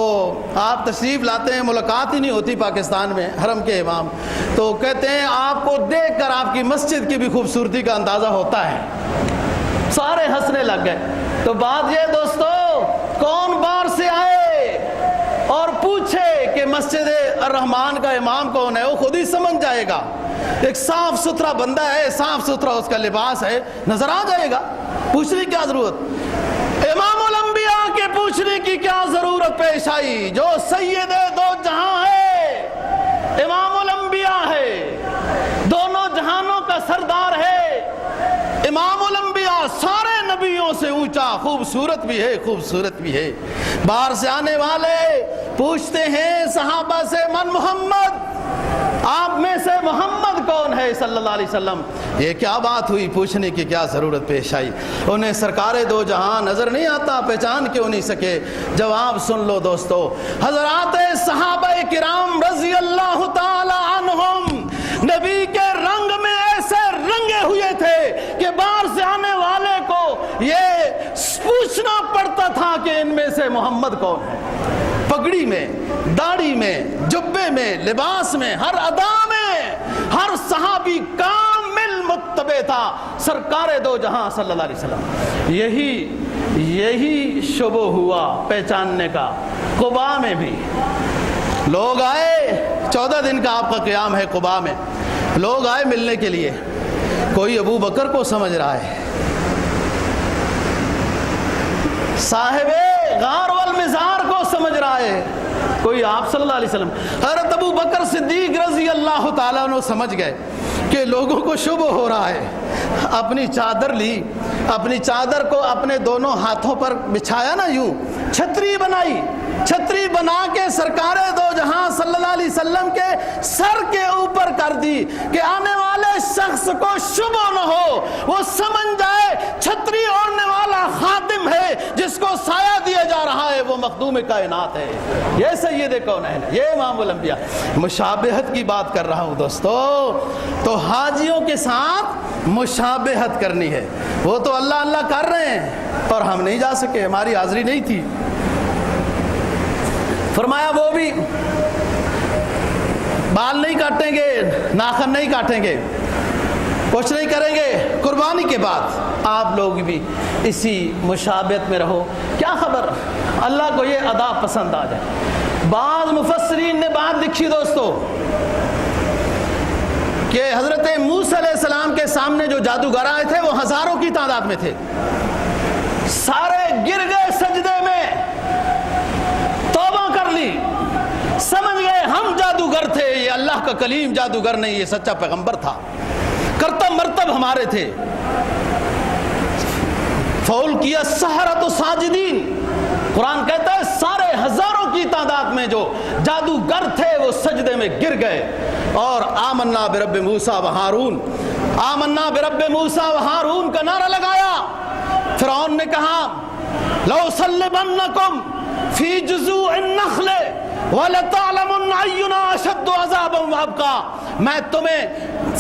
آپ تشریف لاتے ہیں، ملاقات ہی نہیں ہوتی پاکستان میں حرم کے امام، تو کہتے ہیں آپ کو دیکھ کر آپ کی مسجد کی بھی خوبصورتی کا اندازہ ہوتا ہے۔ سارے ہنسنے لگ گئے۔ تو بات یہ دوستو، کون باہر سے آئے اور پوچھے کہ مسجد الرحمان کا امام کون ہے، وہ خود ہی سمجھ جائے گا۔ ایک صاف ستھرا بندہ ہے، صاف ستھرا اس کا لباس ہے، نظر آ جائے گا، پوچھنے کی کیا ضرورت۔ امام الانبیاء کے پوچھنے کی کیا ضرورت پیش آئی؟ جو سید دو جہاں ہے، امام الانبیاء ہے، دونوں جہانوں کا سردار ہے، امام الانبیاء سارے نبیوں سے اونچا، خوبصورت بھی ہے، خوبصورت بھی ہے۔ باہر سے آنے والے پوچھتے ہیں صحابہ سے من محمد، آپ میں سے محمد کون ہے صلی اللہ علیہ وسلم۔ یہ کیا بات ہوئی، پوچھنے کی کیا ضرورت پیش آئی؟ انہیں سرکار دو جہاں نظر نہیں آتا، پہچان کیوں نہیں سکے؟ جواب سن لو دوستو، حضرات صحابہ کرام رضی اللہ تعالی عنہم نبی کے رنگ میں ایسے رنگے ہوئے تھے کہ باہر سے آنے والے کو یہ پوچھنا پڑتا تھا کہ ان میں سے محمد کون ہے۔ پگڑی میں، داڑھی میں، جبے میں، لباس میں، ہر ادا میں ہر صحابی کامل متبع تھا سرکار دو جہاں صلی اللہ علیہ وسلم۔ یہی شبہ ہوا پہچاننے کا۔ قبا میں بھی لوگ آئے، 14 دن کا آپ کا قیام ہے قبا میں، لوگ آئے ملنے کے لیے، کوئی ابو بکر کو سمجھ رہا ہے، صاحب غار والمزار کو سمجھ رہا ہے، کوئی آپ صلی اللہ علیہ وسلم۔ حضرت ابو بکر صدیق رضی اللہ تعالیٰ عنہ سمجھ گئے کہ لوگوں کو شبہ ہو رہا ہے، اپنی چادر لی، اپنی چادر کو اپنے دونوں ہاتھوں پر بچھایا نا، یوں چھتری بنائی، چھتری بنا کے سرکار دو جہاں صلی اللہ علیہ وسلم کے سر کے اوپر کر دی کہ آنے والے شخص کو شبہ نہ ہو، وہ سمجھ جائے چھتری اوڑھنے والا خادم ہے، جس کو سایہ دیا جا رہا ہے وہ مخدوم کائنات ہے، یہ سید کونین ہے، یہ امام الانبیاء۔ مشابہت کی بات کر رہا ہوں دوستو، تو حاجیوں کے ساتھ مشابہت کرنی ہے، وہ تو اللہ اللہ کر رہے ہیں اور ہم نہیں جا سکے، ہماری حاضری نہیں تھی۔ فرمایا وہ بھی بال نہیں کاٹیں گے، ناخن نہیں کاٹیں گے، کچھ نہیں کریں گے، قربانی کے بعد آپ لوگ بھی اسی مشابہت میں رہو۔ کیا خبر اللہ کو یہ ادا پسند آ جائے۔ بعض مفسرین نے بات لکھی دوستو کہ حضرت موسیٰ علیہ السلام کے سامنے جو جادوگر آئے تھے وہ ہزاروں کی تعداد میں تھے، سارے گر گئے سجدے میں، توبہ کر لی، سمجھ گئے ہم جادوگر تھے، یہ اللہ کا کلیم جادوگر نہیں، یہ سچا پیغمبر تھا، کرتب مرتب ہمارے تھے۔ فول کیا سحرۃ ساجدین، قرآن کہتا ہے سارے ہزاروں کی تعداد میں جو جادوگر تھے وہ سجدے میں گر گئے، اور آمنا برب موسیٰ و ہارون، آمنا برب موسیٰ و ہارون کا نعرہ لگایا۔ فرعون نے کہا لَأُصَلِّبَنَّكُمْ فِي جُذُوعِ النَّخْلِ وَلَتَعْلَمُنَّ أَيُّنَا أَشَدُّ عَذَابًا وَأَبْقَىٰ، میں تمہیں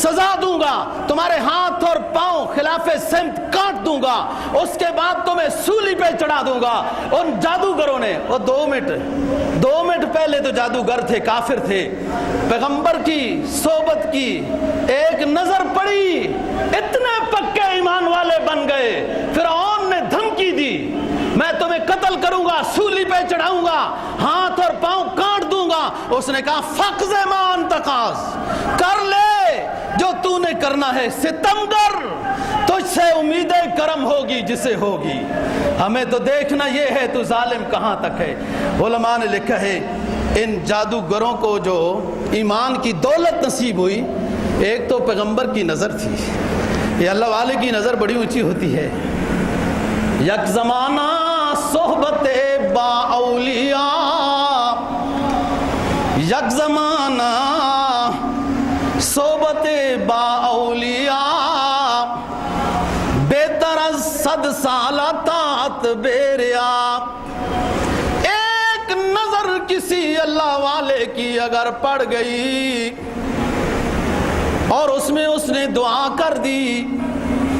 سزا دوں گا، تمہارے ہاتھ اور پاؤں خلاف سمت کاٹ دوں گا، اس کے بعد تمہیں سولی پہ چڑھا دوں گا۔ ان جادوگروں نے وہ 2 منٹ پہلے تو جادوگر تھے، کافر تھے، پیغمبر کی صحبت کی ایک نظر پڑی، اتنے پکے ایمان والے بن گئے۔ فرعون نے دھمکی دی میں تمہیں قتل کروں گا، سولی پہ چڑھاؤں گا، ہاتھ اور پاؤں کاٹ دوں گا۔ اس نے کہا فقض ما انت قاض، کر لے جو تو نے کرنا ہے، ستمگر تجھ سے امید کرم ہوگی جسے ہوگی، ہمیں تو دیکھنا یہ ہے تو ظالم کہاں تک ہے۔ علماء نے لکھا ہے ان جادوگروں کو جو ایمان کی دولت نصیب ہوئی، ایک تو پیغمبر کی نظر تھی، یہ اللہ والے کی نظر بڑی اونچی ہوتی ہے۔ یک زمانہ صحبت با اولیاء، یک زمانہ صحبت با اولیاء، بہتر از 100 سالہ طاعت بیریا۔ ایک نظر کسی اللہ والے کی اگر پڑ گئی اور اس میں اس نے دعا کر دی،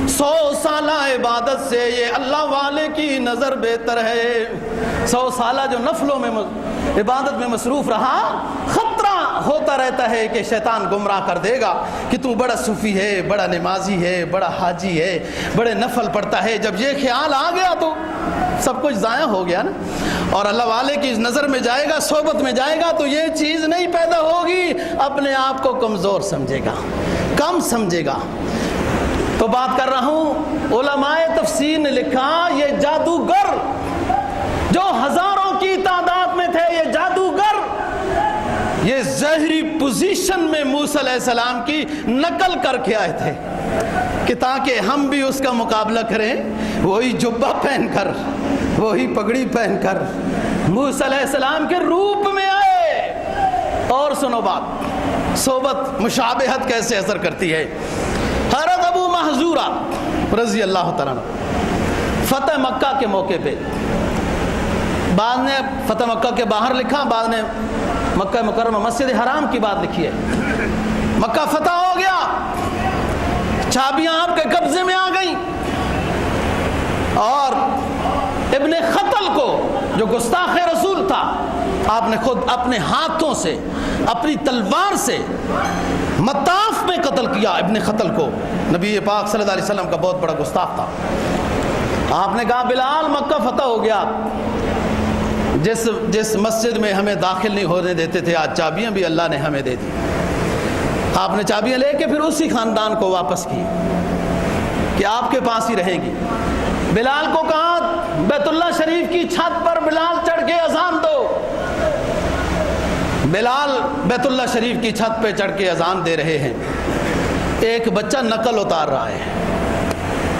100 سالہ عبادت سے یہ اللہ والے کی نظر بہتر ہے۔ 100 سالہ جو نفلوں میں عبادت میں مصروف رہا، خطرہ ہوتا رہتا ہے کہ شیطان گمراہ کر دے گا کہ تو بڑا صوفی ہے، بڑا نمازی ہے، بڑا حاجی ہے، بڑے نفل پڑھتا ہے۔ جب یہ خیال آ گیا تو سب کچھ ضائع ہو گیا نا، اور اللہ والے کی نظر میں جائے گا، صحبت میں جائے گا تو یہ چیز نہیں پیدا ہوگی، اپنے آپ کو کمزور سمجھے گا، کم سمجھے گا۔ تو بات کر رہا ہوں، علماء تفسیر نے لکھا یہ جادوگر جو ہزاروں کی تعداد میں تھے، یہ جادوگر یہ ظاہری پوزیشن میں موسیٰ علیہ السلام کی نقل کر کے آئے تھے کہ تاکہ ہم بھی اس کا مقابلہ کریں، وہی جبہ پہن کر، وہی پگڑی پہن کر موسیٰ علیہ السلام کے روپ میں آئے۔ اور سنو بات، صحبت مشابہت کیسے اثر کرتی ہے۔ حضرت ابو محذورہ رضی اللہ تعالیٰ عنہ فتح مکہ کے موقع پہ، بعض نے فتح مکہ کے باہر لکھا، بعض نے مکہ مکرمہ مسجد حرام کی بات لکھی ہے۔ مکہ فتح ہو گیا، چابیاں آپ کے قبضے میں آ گئیں، اور ابن خطل کو جو گستاخ رسول تھا، آپ نے خود اپنے ہاتھوں سے اپنی تلوار سے مطاف میں قتل کیا ابن خطل کو۔ نبی پاک صلی اللہ علیہ وسلم کا بہت بڑا گستاخ تھا، آپ نے کہا بلال مکہ فتح ہو گیا، جس مسجد میں ہمیں داخل نہیں ہونے دیتے تھے آج چابیاں بھی اللہ نے ہمیں دے دی۔ آپ نے چابیاں لے کے پھر اسی خاندان کو واپس کی کہ آپ کے پاس ہی رہیں گی۔ بلال کو کہا بیت اللہ شریف کی چھت پر بلال چڑھ کے اذان دو۔ بلال بیت اللہ شریف کی چھت پہ چڑھ کے اذان دے رہے ہیں، ایک بچہ نقل اتار رہا ہے،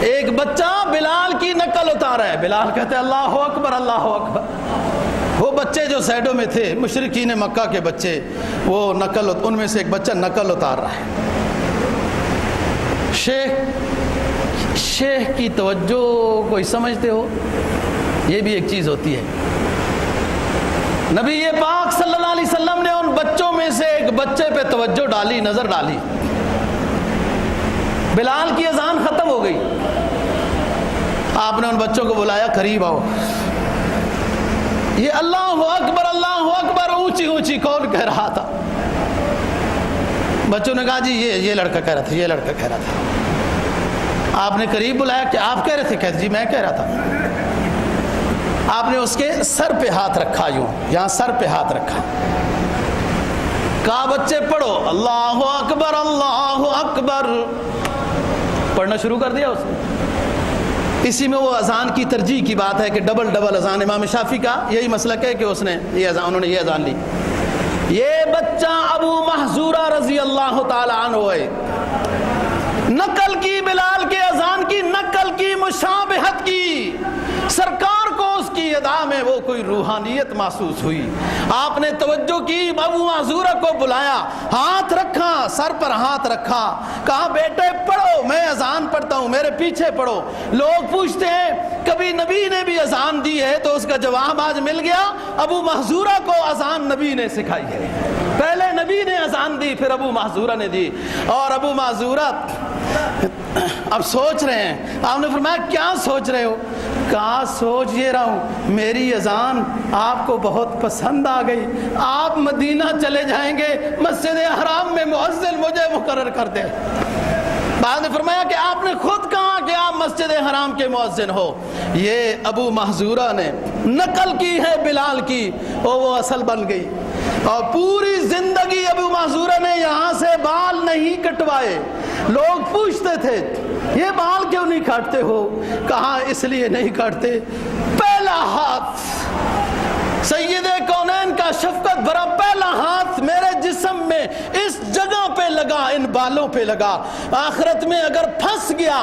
ایک بچہ بلال کی نقل اتار رہا ہے۔ بلال کہتے ہیں اللہ اکبر اللہ اکبر۔ وہ بچے جو سائڈوں میں تھے مشرکین مکہ کے بچے، وہ نقل، ان میں سے ایک بچہ نقل اتار رہا ہے۔ شیخ کی توجہ کوئی سمجھتے ہو؟ یہ بھی ایک چیز ہوتی ہے۔ نبی پاک صلی اللہ علیہ وسلم نے ان بچوں میں سے ایک بچے پہ توجہ ڈالی، نظر ڈالی۔ بلال کی اذان ختم ہو گئی، آپ نے ان بچوں کو بلایا قریب آؤ۔ یہ اللہ اکبر اونچی اونچی کون کہہ رہا تھا؟ بچوں نے کہا جی یہ لڑکا کہہ رہا تھا، یہ لڑکا کہہ رہا تھا۔ آپ نے قریب بلایا کہ آپ کہہ رہے تھے؟ کہتے جی میں کہہ رہا تھا۔ آپ نے اس کے سر پہ ہاتھ رکھا، یوں یہاں سر پہ ہاتھ رکھا، کہا بچے پڑھو اللہ اکبر اللہ اکبر، پڑھنا شروع کر دیا اس نے۔ اسی میں وہ اذان کی ترجیح کی بات ہے کہ ڈبل اذان، امام شافعی کا یہی مسلک ہے کہ انہوں نے یہ اذان لی۔ یہ بچہ ابو محذورہ رضی اللہ تعالی عنہ ہے، نقل کی، بلال کے اذان کی نقل کی، مشابہت کی۔ سرکار کو اس کی ادا میں وہ کوئی روحانیت محسوس ہوئی، آپ نے توجہ کی، ابو معذورہ کو بلایا، ہاتھ رکھا، سر پر ہاتھ رکھا، کہا بیٹے پڑھو، میں اذان پڑھتا ہوں، میرے پیچھے پڑھو۔ لوگ پوچھتے ہیں کبھی نبی نے بھی اذان دی ہے؟ تو اس کا جواب آج مل گیا، ابو معذورہ کو اذان نبی نے سکھائی ہے۔ پہلے نبی نے اذان دی، پھر ابو معذورہ نے دی۔ اور ابو معذورہ اب سوچ رہے ہیں، آپ نے فرمایا کیا سوچ رہے ہو؟ کہا سوچ یہ رہا ہوں میری اذان آپ کو بہت پسند آ گئی، آپ مدینہ چلے جائیں گے، مسجد حرام میں مؤذن مجھے مقرر کر دے۔ بعد نے فرمایا کہ آپ نے خود کہا کہ آپ مسجد حرام کے مؤذن ہو۔ یہ ابو محذورہ نے نقل کی ہے بلال کی، اور وہ اصل بن گئی۔ اور پوری زندگی ابو محذورہ نے یہاں سے بال نہیں کٹوائے۔ لوگ پوچھتے تھے یہ بال کیوں نہیں کاٹتے ہو؟ کہا اس لیے نہیں کاٹتے، پہلا ہاتھ سید کونین کا شفقت بھرا پہلا ہاتھ میرے جسم میں اس جگہ پہ لگا، ان بالوں پہ لگا۔ آخرت میں اگر پھنس گیا،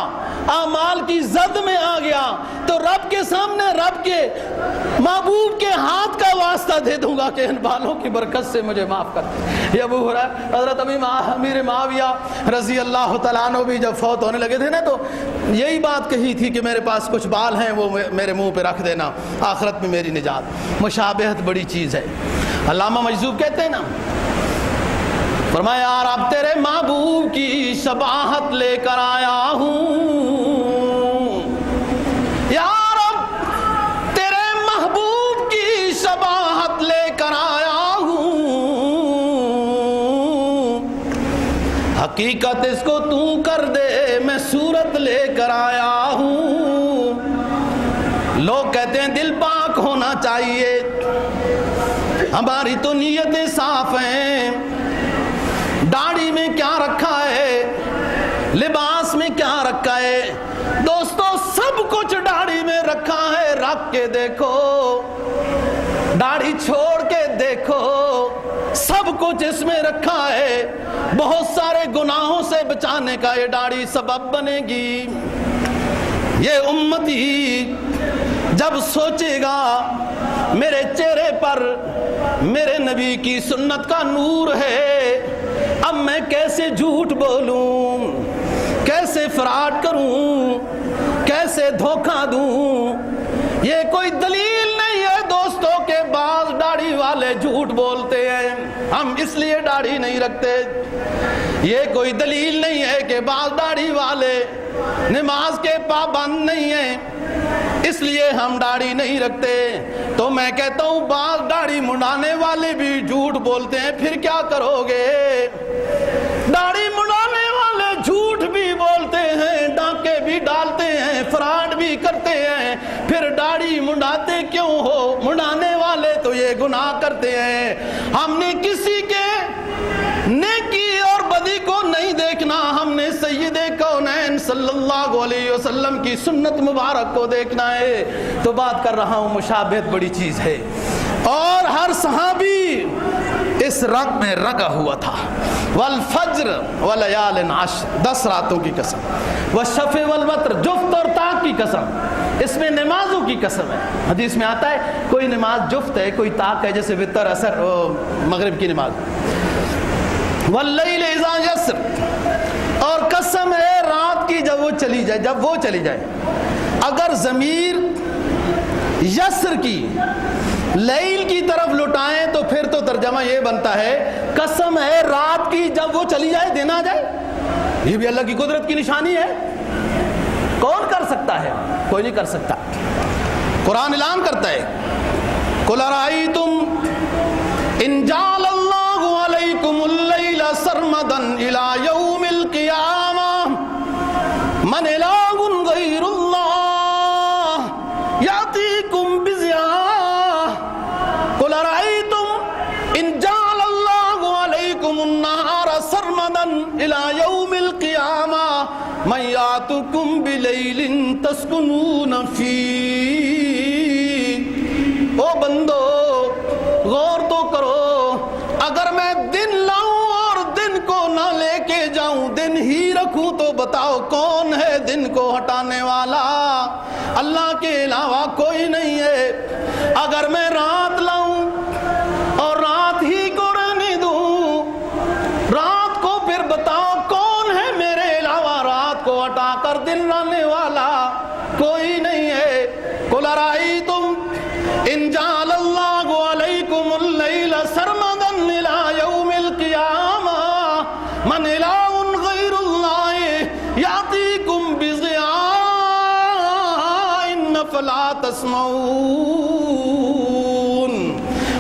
اعمال کی زد میں آ گیا، تو رب کے سامنے رب کے محبوب کے ہاتھ کا واسطہ دے دوں گا کہ ان بالوں کی برکت سے مجھے معاف کر دے۔ یہ ابو ہریرہ حضرت امیر معاویہ رضی اللہ تعالیٰ عنہ بھی جب فوت ہونے لگے تھے نا، تو یہی بات کہی تھی کہ میرے پاس کچھ بال ہیں، وہ میرے منہ پہ رکھ دینا، آخرت میں میری نجات۔ مشابہت بڑی چیز ہے۔ علامہ مجذوب کہتے ہیں نا، فرمایا یار اب تیرے محبوب کی شباہت لے کر آیا ہوں، یار اب تیرے محبوب کی شباہت لے کر آیا ہوں، حقیقت اس کو تو کر دے میں صورت لے کر آیا ہوں۔ لوگ کہتے ہیں دل پاک ہونا چاہیے، ہماری تو نیتیں صاف ہیں، داڑھی میں کیا رکھا ہے، لباس میں کیا رکھا ہے؟ دوستو سب کچھ داڑھی میں رکھا ہے، رکھ کے دیکھو، داڑھی چھوڑ کے دیکھو، سب کچھ اس میں رکھا ہے۔ بہت سارے گناہوں سے بچانے کا یہ داڑھی سبب بنے گی۔ یہ امتی جب سوچے گا میرے چہرے پر میرے نبی کی سنت کا نور ہے، اب میں کیسے جھوٹ بولوں، کیسے فراڈ کروں، کیسے دھوکہ دوں؟ یہ کوئی دلیل نہیں ہے دوستوں کے بعض داڑھی والے جھوٹ بولتے ہیں، ہم اس لیے داڑھی نہیں رکھتے۔ یہ کوئی دلیل نہیں ہے کہ بعض داڑھی والے نماز کے پابند نہیں ہیں، اس لیے ہم داڑھی نہیں رکھتے۔ تو میں کہتا ہوں بعض داڑھی منڈانے والے بھی جھوٹ بولتے ہیں، پھر کیا کرو گے؟ داڑھی منڈانے والے جھوٹ بھی بولتے ہیں، ڈاکے بھی ڈالتے ہیں، فراڈ بھی کرتے ہیں، گناہ کرتے ہیں. ہم نے کسی کے نیکی اور بدی کو نہیں دیکھنا, ہم نے سید کونین صلی اللہ علیہ وسلم کی سنت مبارک کو دیکھنا ہے. تو بات کر رہا ہوں, مشابہت بڑی چیز ہے, اور ہر صحابی اس رگ میں رگا ہوا تھا. والفجر ولیال عشر, 10 راتوں کی قسم, والشفع والوتر, جفت اور طاق کی قسم. اس میں نمازوں کی قسم ہے. حدیث میں آتا ہے کوئی نماز جفت ہے, کوئی طاق ہے, جیسے وتر, عصر, مغرب کی نماز. واللیل اذا یسر, اور قسم ہے رات کی جب وہ چلی جائے, جب وہ چلی جائے. اگر ضمیر یسر کی لیل کی طرف لٹائیں تو پھر تو ترجمہ یہ بنتا ہے قسم ہے رات کی جب وہ چلی جائے, دن آ جائے. یہ بھی اللہ کی قدرت کی نشانی ہے. کون کر سکتا ہے؟ کوئی نہیں کر سکتا. قرآن اعلان کرتا ہے قُلْ أَرَأَيْتُمْ إِنْ جَعَلَ اللَّهُ عَلَيْكُمُ اللَّيْلَ سَرْمَدًا إِلَى يَوْمِ الْقِيَامَةِ مَنْ إِلَٰهٌ غَيْرُ اللَّهِ يَأْتِيكُمْ بِضِيَاءٍ قُلْ أَرَأَيْتُمْ إِنْ جَعَلَ اللَّهُ عَلَيْكُمُ النَّهَارَ سَرْمَدًا إِلَى يَوْمِ الْقِيَامَةِ مَنْ يَأْتِكُمْ بِلَيْلٍ تَسْكُنُونَ فِيهِ. او بندو غور تو کرو, اگر میں دن لاؤں اور دن کو نہ لے کے جاؤں, دن ہی رکھوں, تو بتاؤ کون ہے دن کو ہٹانے والا؟ اللہ کے علاوہ کوئی نہیں ہے. اگر میں رات لاؤں اور رات ہی کو رہنے دوں, رات کو پھر بتاؤ کون ہے میرے علاوہ رات کو ہٹا کر دن لانے والا؟ کوئی نہیں ہے. قُلْ أَرَأَيْتُمْ إِنْ جَعَلَ اللَّهُ عَلَيْكُمُ اللَّيْلَ سَرْمَدًا إِلَى يَوْمِ الْقِيَامَةِ مَنْ إِلَٰهٌ غَيْرُ اللَّهِ يَأْتِيكُمْ بِضِيَاءٍ أَفَلَا تَسْمَعُونَ.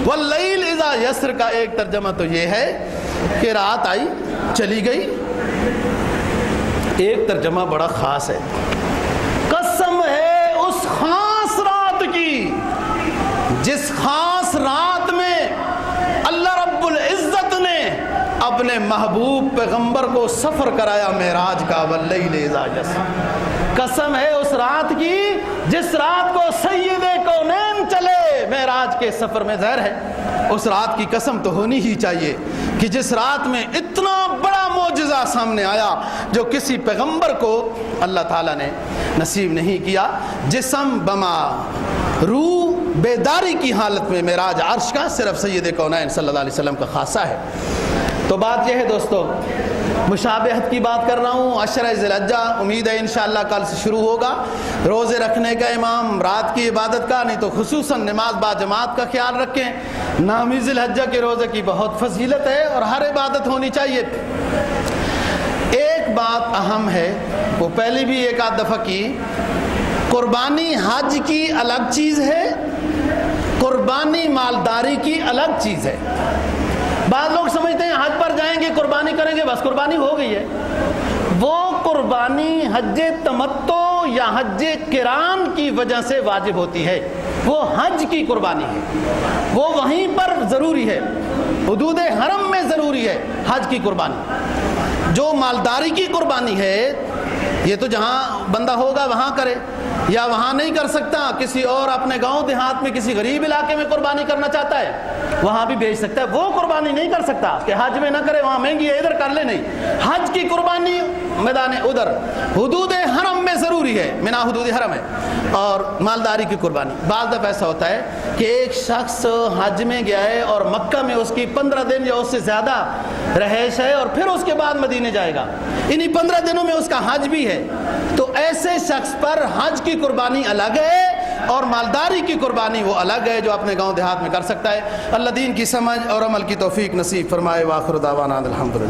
وَاللَّيْلِ إِذَا یسر کا ایک ترجمہ تو یہ ہے کہ رات آئی چلی گئی. ایک ترجمہ بڑا خاص ہے, قسم ہے اس خاص رات کی جس خاص رات میں اللہ رب العزت نے اپنے محبوب پیغمبر کو سفر کرایا معراج کا. واللیل اذا یسر, قسم ہے اس رات کی جس رات کو سید کونین چلے معراج کے سفر میں. ظاہر ہے اس رات کی قسم تو ہونی ہی چاہیے کہ جس رات میں اتنا بڑا معجزہ سامنے آیا جو کسی پیغمبر کو اللہ تعالیٰ نے نصیب نہیں کیا. جسم بما روح بیداری کی حالت میں معراج عرش کا صرف سید کونین صلی اللہ علیہ وسلم کا خاصہ ہے. تو بات یہ ہے دوستو, مشابہت کی بات کر رہا ہوں. عشرہ ذی الحجہ امید ہے انشاءاللہ کل سے شروع ہوگا. روزے رکھنے کا امام, رات کی عبادت کا, نہیں تو خصوصاً نماز با جماعت کا خیال رکھیں. نامی ذی الحجہ کے روزے کی بہت فضیلت ہے اور ہر عبادت ہونی چاہیے. ایک بات اہم ہے, وہ پہلے بھی ایک آدھ دفعہ کی, قربانی حج کی الگ چیز ہے, قربانی مالداری کی الگ چیز ہے. بعض لوگ سمجھتے ہیں حج پر جائیں گے قربانی کریں گے بس قربانی ہو گئی ہے. وہ قربانی حج تمتع یا حج قران کی وجہ سے واجب ہوتی ہے. وہ حج کی قربانی ہے, وہ وہیں پر ضروری ہے, حدود حرم میں ضروری ہے حج کی قربانی. جو مالداری کی قربانی ہے یہ تو جہاں بندہ ہوگا وہاں کرے, یا وہاں نہیں کر سکتا کسی اور اپنے گاؤں دیہات میں کسی غریب علاقے میں قربانی کرنا چاہتا ہے وہاں بھی بھیج سکتا ہے. وہ قربانی نہیں کر سکتا کہ حج میں نہ کرے, وہاں مہنگی ہے ادھر کر لے, نہیں. حج کی قربانی میدان ادھر حدود حرم میں ضروری ہے, منا حدود حرم ہے. اور مالداری کی قربانی بعض دفعہ ایسا ہوتا ہے کہ ایک شخص حج میں گیا ہے اور مکہ میں اس کی 15 دن یا اس سے زیادہ رہائش ہے اور پھر اس کے بعد مدینے جائے گا, انہی 15 دنوں میں اس کا حج بھی ہے. تو ایسے شخص پر حج کی قربانی الگ ہے اور مالداری کی قربانی وہ الگ ہے جو اپنے گاؤں دیہات میں کر سکتا ہے. اللہ دین کی سمجھ اور عمل کی توفیق نصیب فرمائے. وآخر دعوانا الحمدللہ.